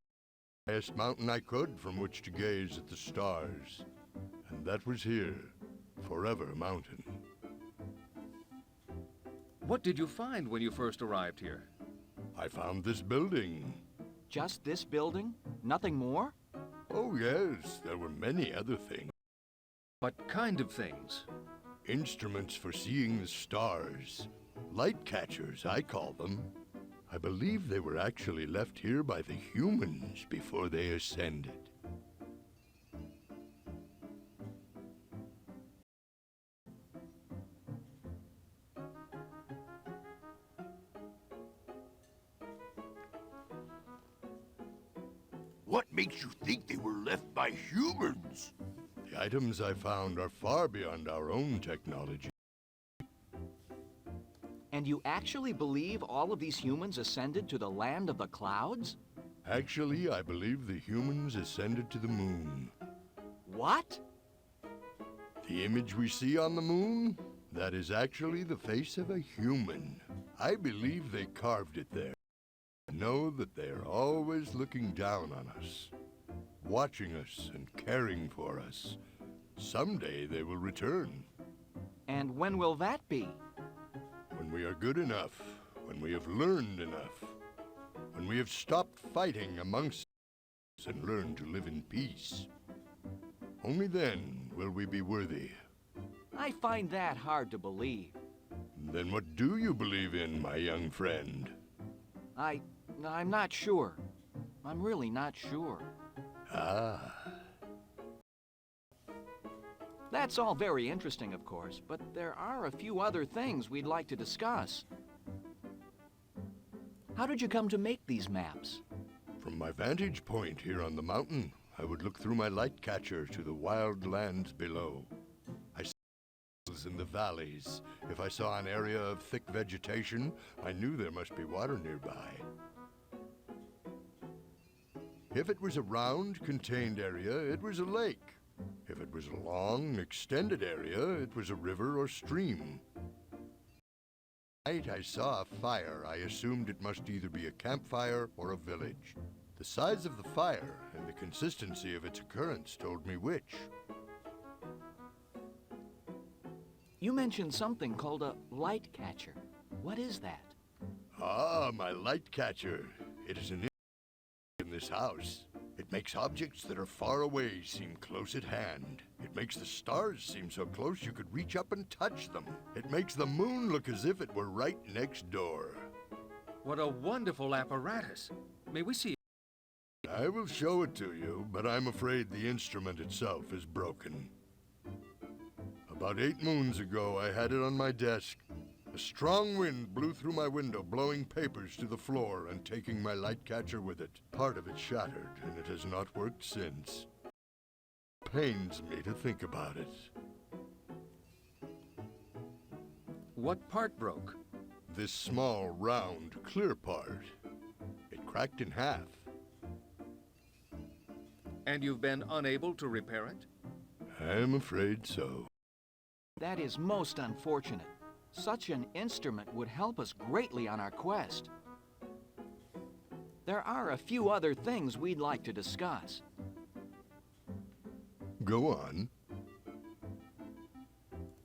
the highest mountain I could from which to gaze at the stars. And that was here, Forever Mountain. What did you find when you first arrived here? I found this building. Just this building? Nothing more? Oh yes, there were many other things. What kind of things? Instruments for seeing the stars. Light catchers, I call them. I believe they were actually left here by the humans before they ascended. What makes you think they were left by humans? The items I found are far beyond our own technology. And you actually believe all of these humans ascended to the land of the clouds? Actually, I believe the humans ascended to the moon. What? The image we see on the moon? That is actually the face of a human. I believe they carved it there. Know that they are always looking down on us, watching us and caring for us. Someday they will return. And when will that be? When we are good enough, when we have learned enough, when we have stopped fighting amongst us and learned to live in peace. Only then will we be worthy. I find that hard to believe. Then what do you believe in, my young friend? I'm not sure. I'm really not sure. Ah. That's all very interesting, of course, but there are a few other things we'd like to discuss. How did you come to make these maps? From my vantage point here on the mountain, I would look through my light catcher to the wild lands below. I saw in the valleys. If I saw an area of thick vegetation, I knew there must be water nearby. If it was a round, contained area, it was a lake. If it was a long, extended area, it was a river or stream. At night I saw a fire. I assumed it must either be a campfire or a village. The size of the fire and the consistency of its occurrence told me which. You mentioned something called a light catcher. What is that? Ah, my light catcher. It is an in this house. It makes objects that are far away seem close at hand. It makes the stars seem so close you could reach up and touch them. It makes the moon look as if it were right next door. What a wonderful apparatus. May we see it? I will show it to you, but I'm afraid the instrument itself is broken. About 8 moons ago, I had it on my desk. A strong wind blew through my window, blowing papers to the floor and taking my light catcher with it. Part of it shattered, and it has not worked since. Pains me to think about it. What part broke? This small, round, clear part. It cracked in half. And you've been unable to repair it? I'm afraid so. That is most unfortunate. Such an instrument would help us greatly on our quest. There are a few other things we'd like to discuss. Go on.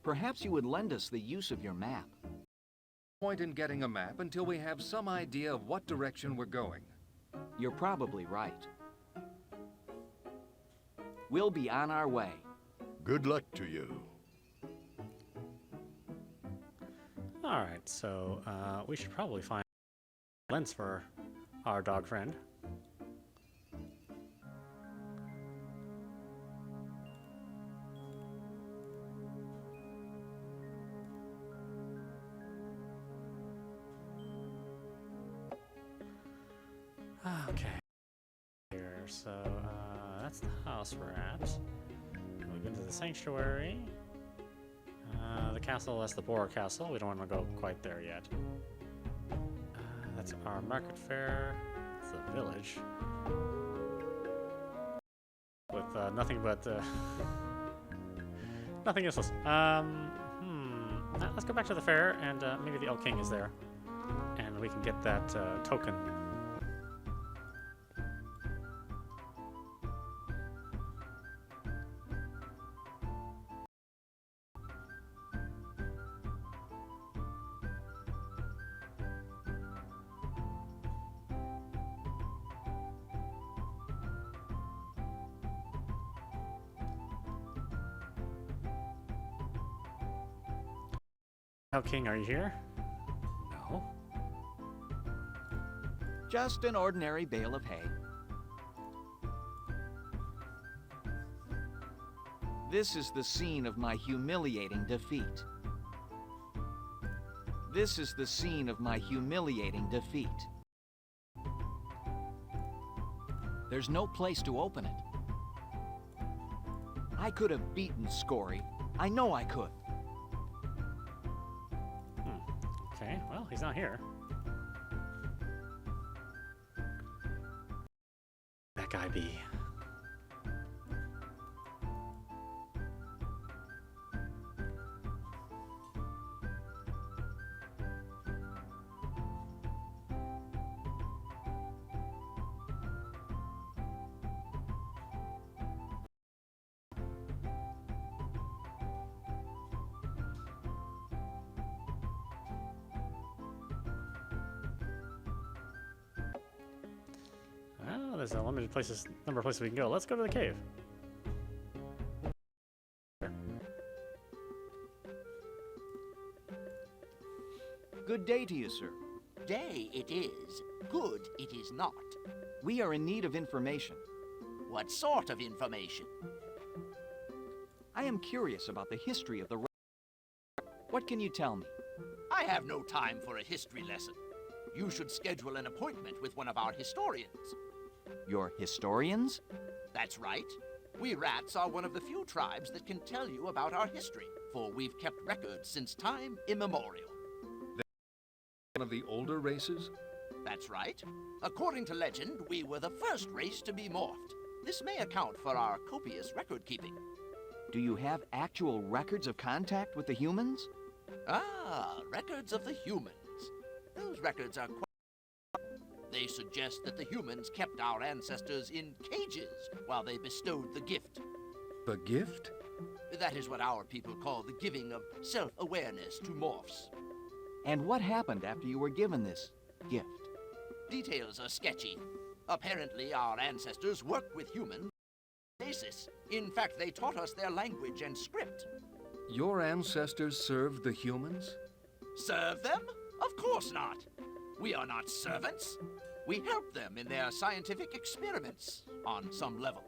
Perhaps you would lend us the use of your map. Point in getting a map until we have some idea of what direction we're going. You're probably right. We'll be on our way. Good luck to you. Alright, so we should probably find a lens for our dog friend. Okay. Here, so that's the house we're at. We go into the sanctuary. The castle, that's the Boar Castle. We don't want to go quite there yet. That's our market fair. It's the village. With nothing but... nothing useless. Let's go back to the fair, and maybe the Elk King is there. And we can get that token. Elk King, are you here? No. Just an ordinary bale of hay. This is the scene of my humiliating defeat. This is the scene of my humiliating defeat. There's no place to open it. I could have beaten Scory. I know I could. Okay, well, he's not here. That guy be. Oh, there's a limited number of places we can go. Let's go to the cave. Good day to you, sir. Day it is. Good it is not. We are in need of information. What sort of information? I am curious about the history of the... What can you tell me? I have no time for a history lesson. You should schedule an appointment with one of our historians. Your historians? That's right. We rats are one of the few tribes that can tell you about our history, for we've kept records since time immemorial. One of the older races? That's right. According to legend, we were the first race to be morphed. This may account for our copious record keeping. Do you have actual records of contact with the humans? Ah, records of the humans. Those records are quite... They suggest that the humans kept our ancestors in cages while they bestowed the gift. The gift? That is what our people call the giving of self-awareness to morphs. And what happened after you were given this gift? Details are sketchy. Apparently, our ancestors worked with humans on a basis. In fact, they taught us their language and script. Your ancestors served the humans? Serve them? Of course not. We are not servants. We help them in their scientific experiments, on some level.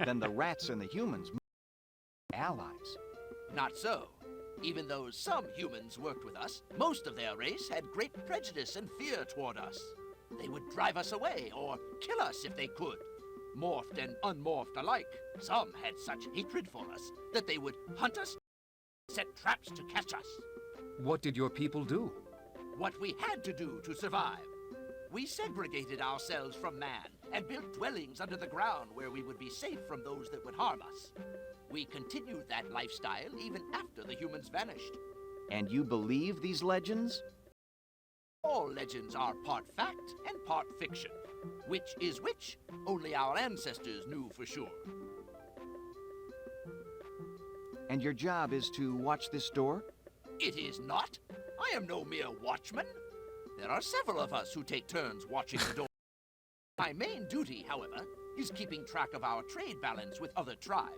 Then the rats and the humans were allies. Not so. Even though some humans worked with us, most of their race had great prejudice and fear toward us. They would drive us away or kill us if they could. Morphed and unmorphed alike, some had such hatred for us that they would hunt us, set traps to catch us. What did your people do? What we had to do to survive. We segregated ourselves from man and built dwellings under the ground where we would be safe from those that would harm us. We continued that lifestyle even after the humans vanished. And you believe these legends? All legends are part fact and part fiction. Which is which, only our ancestors knew for sure. And your job is to watch this door? It is not. I am no mere watchman. There are several of us who take turns watching the door. My main duty, however, is keeping track of our trade balance with other tribes.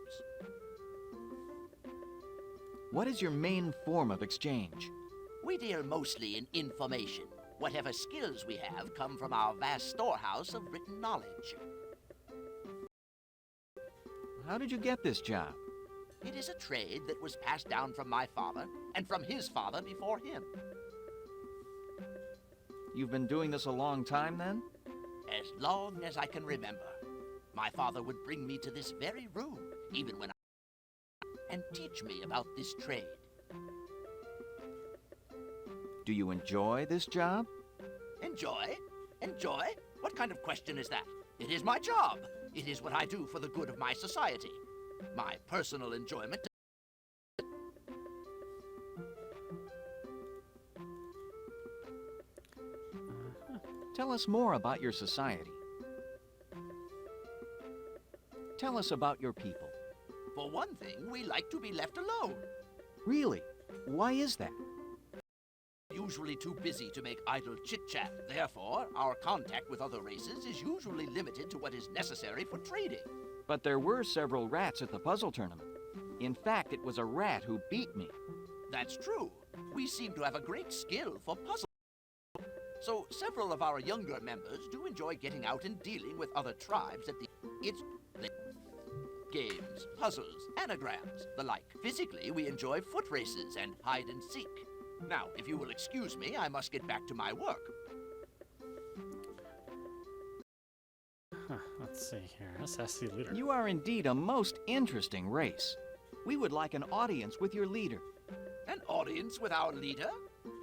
What is your main form of exchange? We deal mostly in information. Whatever skills we have come from our vast storehouse of written knowledge. How did you get this job? It is a trade that was passed down from my father and from his father before him. You've been doing this a long time, then? As long as I can remember. My father would bring me to this very room, even when and teach me about this trade. Do you enjoy this job? Enjoy? Enjoy? What kind of question is that? It is my job. It is what I do for the good of my society. My personal enjoyment. Tell us more about your society. Tell us about your people. For one thing, we like to be left alone. Really? Why is that? Usually too busy to make idle chit-chat. Therefore, our contact with other races is usually limited to what is necessary for trading. But there were several rats at the puzzle tournament. In fact, it was a rat who beat me. That's true. We seem to have a great skill for puzzle. So several of our younger members do enjoy getting out and dealing with other tribes at the games, puzzles, anagrams, the like. Physically, we enjoy foot races and hide and seek. Now, if you will excuse me, I must get back to my work. Let's see here. SSC leader. You are indeed a most interesting race. We would like an audience with your leader. An audience with our leader?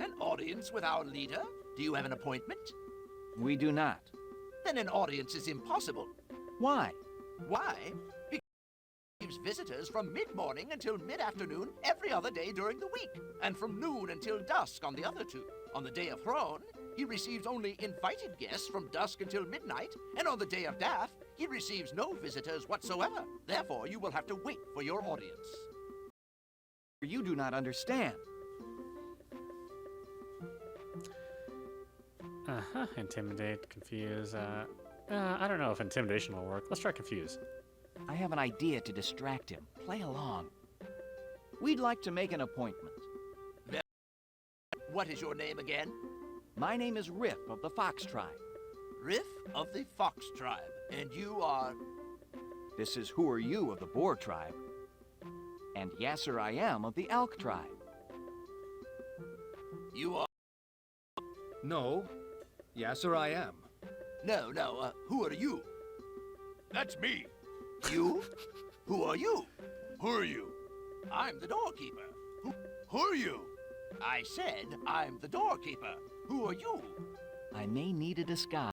An audience with our leader? Do you have an appointment? We do not. Then an audience is impossible. Why? Why? Because he receives visitors from mid-morning until mid-afternoon every other day during the week, and from noon until dusk on the other two. On the day of Throne, he receives only invited guests from dusk until midnight, and on the day of Death, he receives no visitors whatsoever. Therefore, you will have to wait for your audience. You do not understand. Intimidate, confuse. I don't know if intimidation will work. Let's try confuse. I have an idea to distract him. Play along. We'd like to make an appointment. What is your name again? My name is Riff of the Fox Tribe. Riff of the Fox Tribe. And you are? This is Who Are You of the Boar Tribe. And Yasser I Am of the Elk Tribe. You are? No. Yasser I Am. No, who are you? That's me. You? Who are you? Who are you? I'm the doorkeeper. Who are you? I said I'm the doorkeeper. Who are you? I may need a disguise.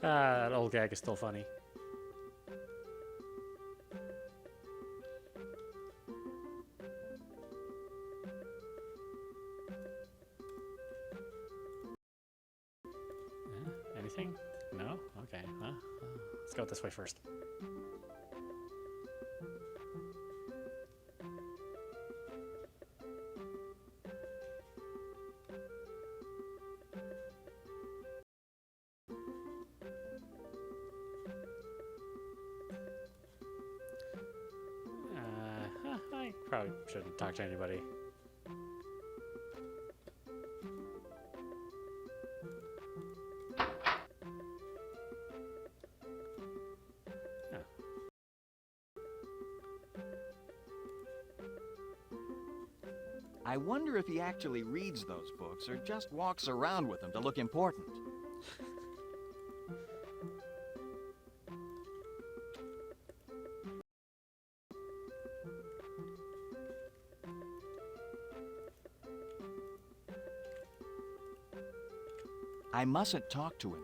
That old gag is still funny. Anything? No? Huh? Let's go this way first. I probably shouldn't talk to anybody. I wonder if he actually reads those books or just walks around with them to look important. I mustn't talk to him.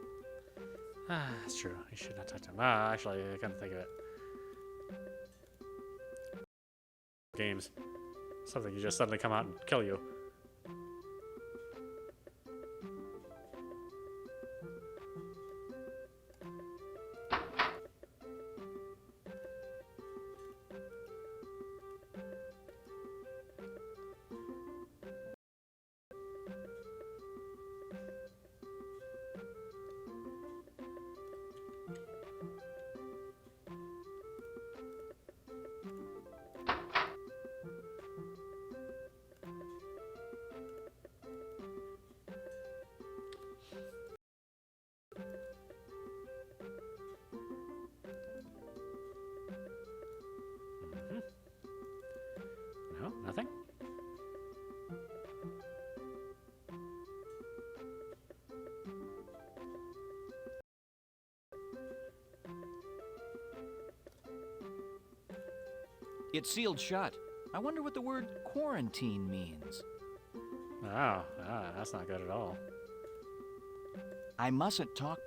Ah, that's true. I should not talk to him. Ah, actually, I couldn't think of it. Games. Something you just suddenly come out and kill you. No, nothing? It's sealed shut. I wonder what the word quarantine means. Oh, that's not good at all. I mustn't talk.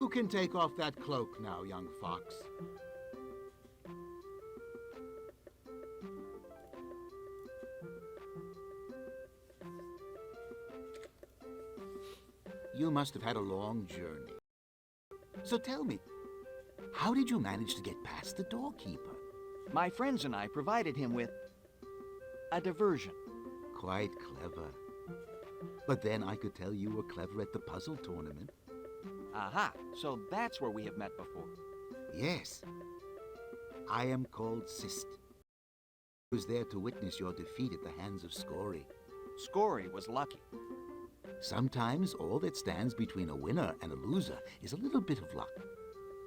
You can take off that cloak now, young fox. You must have had a long journey. So tell me, how did you manage to get past the doorkeeper? My friends and I provided him with a diversion. Quite clever. But then I could tell you were clever at the puzzle tournament. Aha, so that's where we have met before. Yes. I am called Sist. I was there to witness your defeat at the hands of Scory. Scory was lucky. Sometimes all that stands between a winner and a loser is a little bit of luck.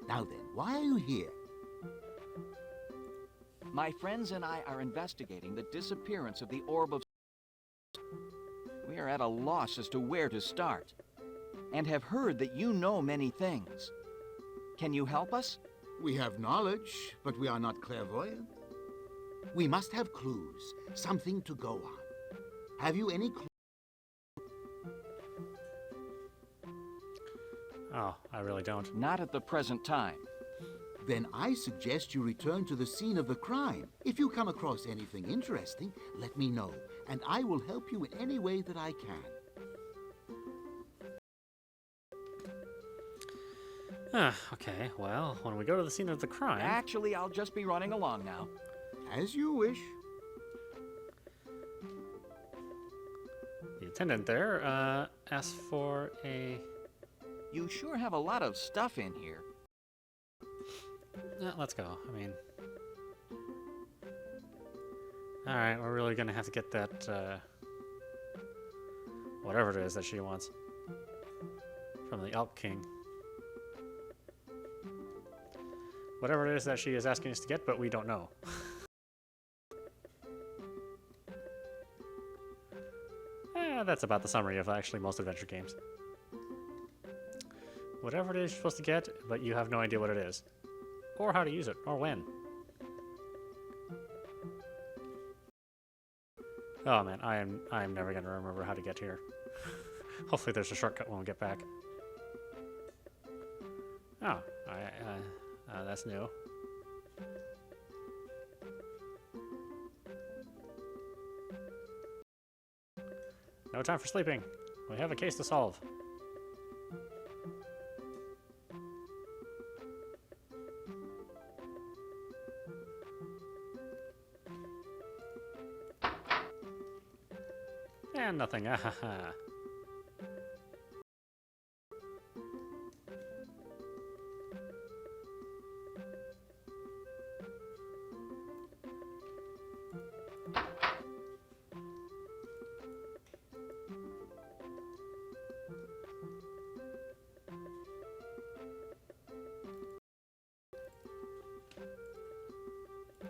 Now then, why are you here? My friends and I are investigating the disappearance of the Orb of... We are at a loss as to where to start, and have heard that you know many things. Can you help us? We have knowledge, but we are not clairvoyant. We must have clues, something to go on. Have you any clues? Oh, I really don't. Not at the present time. Then I suggest you return to the scene of the crime. If you come across anything interesting, let me know, and I will help you in any way that I can. Okay, well, when we go to the scene of the crime... Actually, I'll just be running along now. As you wish. The attendant there, asked for a... You sure have a lot of stuff in here. Let's go. I mean... Alright, we're really gonna have to get that, whatever it is that she wants. From the Elk King. Whatever it is that she is asking us to get, but we don't know. That's about the summary of actually most adventure games. Whatever it is you're supposed to get, but you have no idea what it is. Or how to use it, or when. Oh man, I am never gonna remember how to get here. Hopefully there's a shortcut when we get back. Oh, that's new. No time for sleeping. We have a case to solve. And nothing. Ahaha.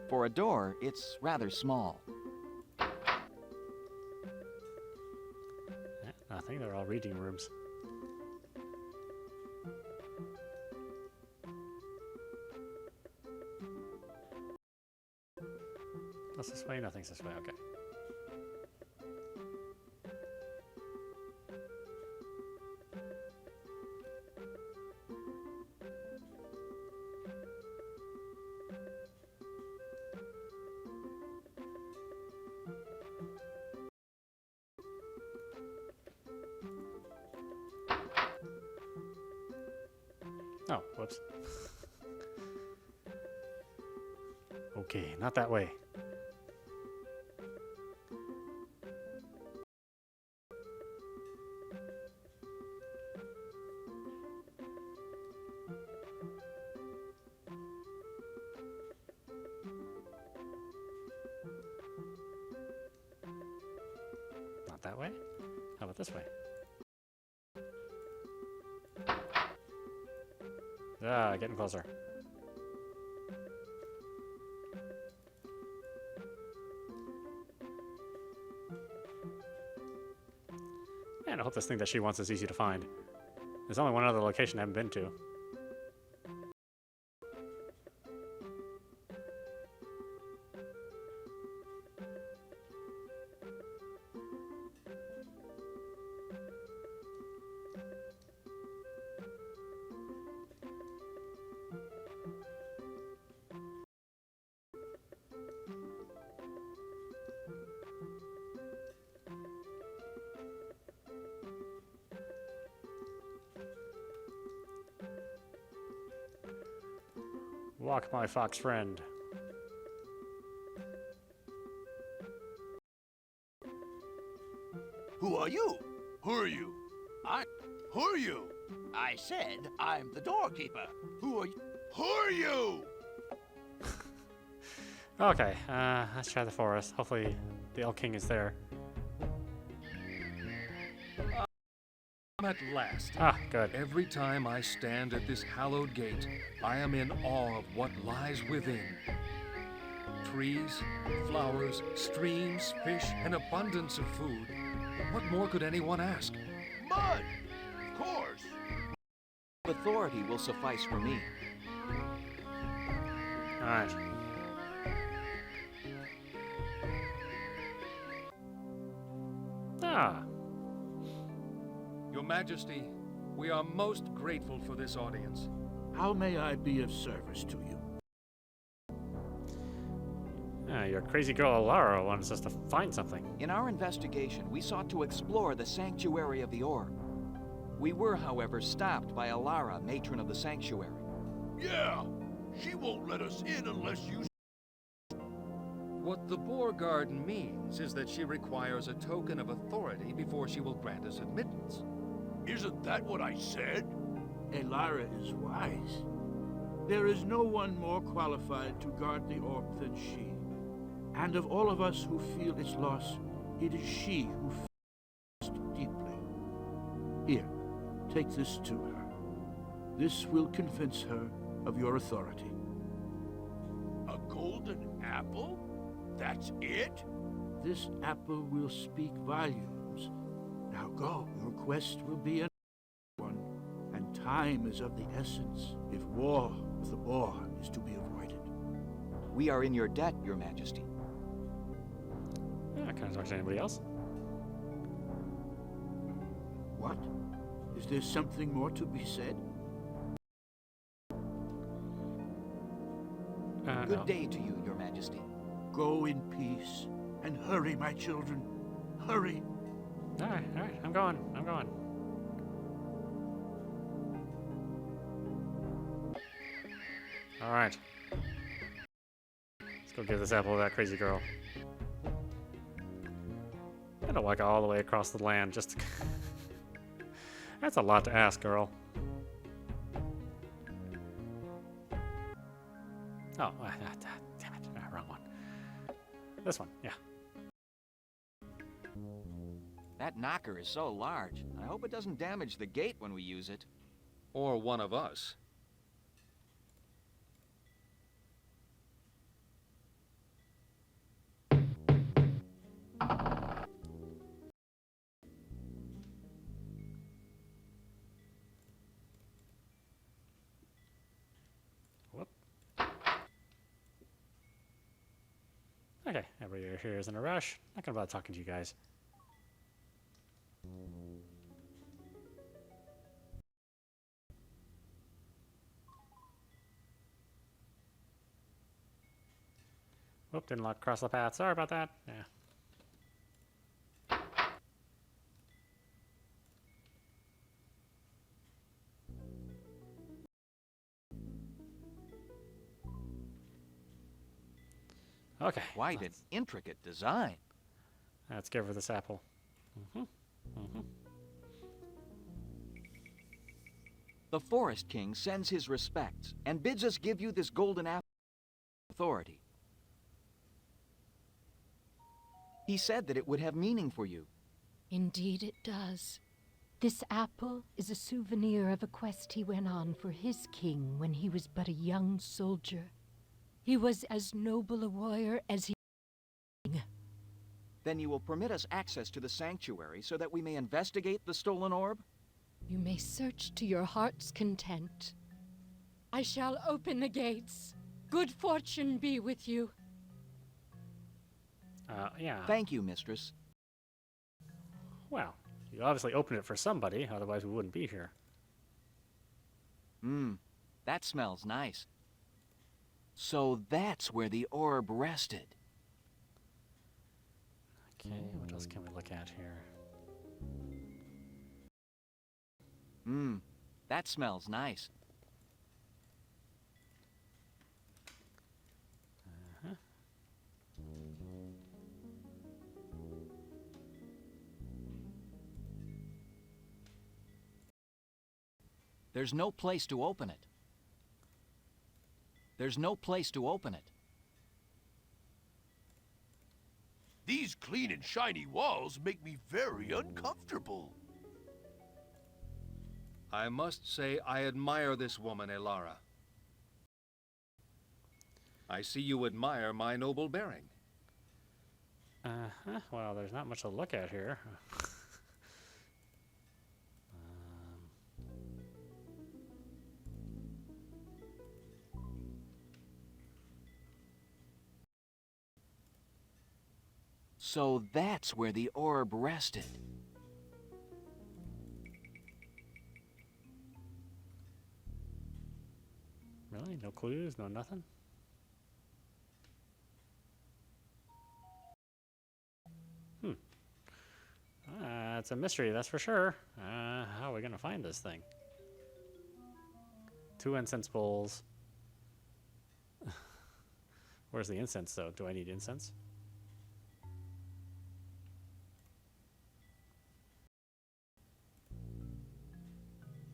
For a door, it's rather small. Nothing. They're all reading rooms. What's this way? Nothing's this way. Okay. Oh, whoops. Okay, not that way. Not that way? How about this way? Ah, getting closer. Man, I hope this thing that she wants is easy to find. There's only one other location I haven't been to. Walk, my fox friend. Who are you? Who are you? Who are you? I said I'm the doorkeeper. Who are you? Who are you? Okay, let's try the forest. Hopefully the Elk King is there. At last. Ah, good. Every time I stand at this hallowed gate, I am in awe of what lies within. Trees, flowers, streams, fish, an abundance of food. What more could anyone ask? Mud! Of course! Authority will suffice for me. Alright. Ah. Your Majesty, we are most grateful for this audience. How may I be of service to you? Your crazy girl Alara wants us to find something. In our investigation, we sought to explore the sanctuary of the Orb. We were, however, stopped by Alara, matron of the sanctuary. Yeah! She won't let us in unless you... What the Boar Guard means is that she requires a token of authority before she will grant us admittance. Isn't that what I said? Elara is wise. There is no one more qualified to guard the orb than she. And of all of us who feel its loss, it is she who feels it deeply. Here, take this to her. This will convince her of your authority. A golden apple? That's it? This apple will speak volumes. Now go. Your quest will be a one, and time is of the essence if war with the boar is to be avoided. We are in your debt, Your Majesty. Yeah, can I talk to anybody else? What? Is there something more to be said? Good No. day to you, Your Majesty. Go in peace. And hurry, my children. Hurry. Alright, I'm going. Alright. Let's go give this apple to that crazy girl. I don't walk all the way across the land just to... That's a lot to ask, girl. Oh, damn it. Wrong one. This one, yeah. That knocker is so large. I hope it doesn't damage the gate when we use it. Or one of us. Whoop. Okay, everybody here is in a rush. Not gonna bother talking to you guys. Whoop, didn't cross the path. Sorry about that. Yeah. Okay. Quite an intricate design. Let's give her this apple. The Forest King sends his respects and bids us give you this golden apple authority. He said that it would have meaning for you. Indeed it does. This apple is a souvenir of a quest he went on for his king when he was but a young soldier. He was as noble a warrior as he... Then you will permit us access to the sanctuary so that we may investigate the stolen orb? You may search to your heart's content. I shall open the gates. Good fortune be with you. Yeah. Thank you, mistress. Well, you obviously opened it for somebody, otherwise we wouldn't be here. That smells nice. So that's where the orb rested. Okay, what else can we look at here? That smells nice. There's no place to open it. There's no place to open it. These clean and shiny walls make me very uncomfortable. I must say I admire this woman, Elara. I see you admire my noble bearing. Well, there's not much to look at here. So that's where the orb rested. Really? No clues? No nothing? It's a mystery, that's for sure. How are we gonna find this thing? 2 incense bowls. Where's the incense, though? Do I need incense?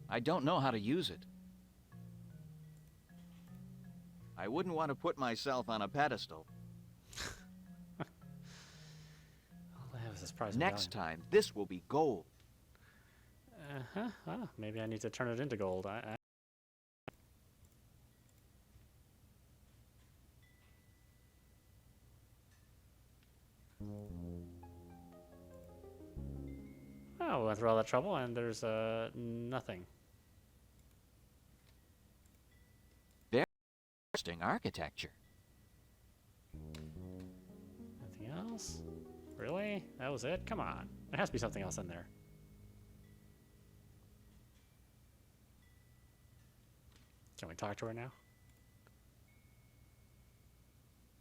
I don't know how to use it. I wouldn't want to put myself on a pedestal. Next time, this will be gold. Oh, maybe I need to turn it into gold. Oh, we went through all that trouble and there's nothing. Very interesting architecture. Anything else? Really? That was it? Come on. There has to be something else in there. Can we talk to her now?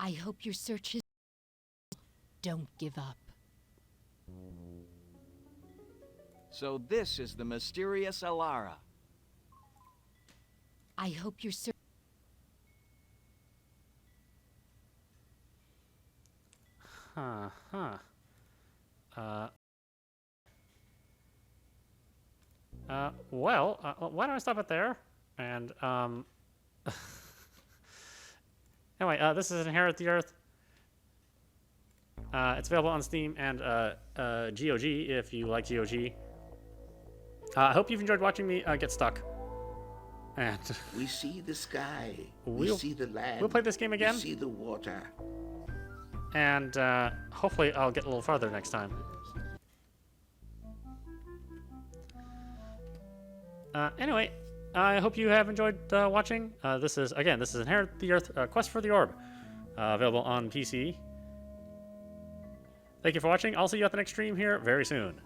I hope your search is... Don't give up. So this is the mysterious Alara. I hope your search... Well, why don't I stop it there? And, anyway, this is Inherit the Earth. It's available on Steam and GOG if you like GOG. I hope you've enjoyed watching me get stuck. And we see the sky. We see the land. We'll play this game again. We see the water. And hopefully I'll get a little farther next time. Anyway, I hope you have enjoyed watching. This is Inherit the Earth Quest for the Orb. Available on PC. Thank you for watching. I'll see you at the next stream here very soon.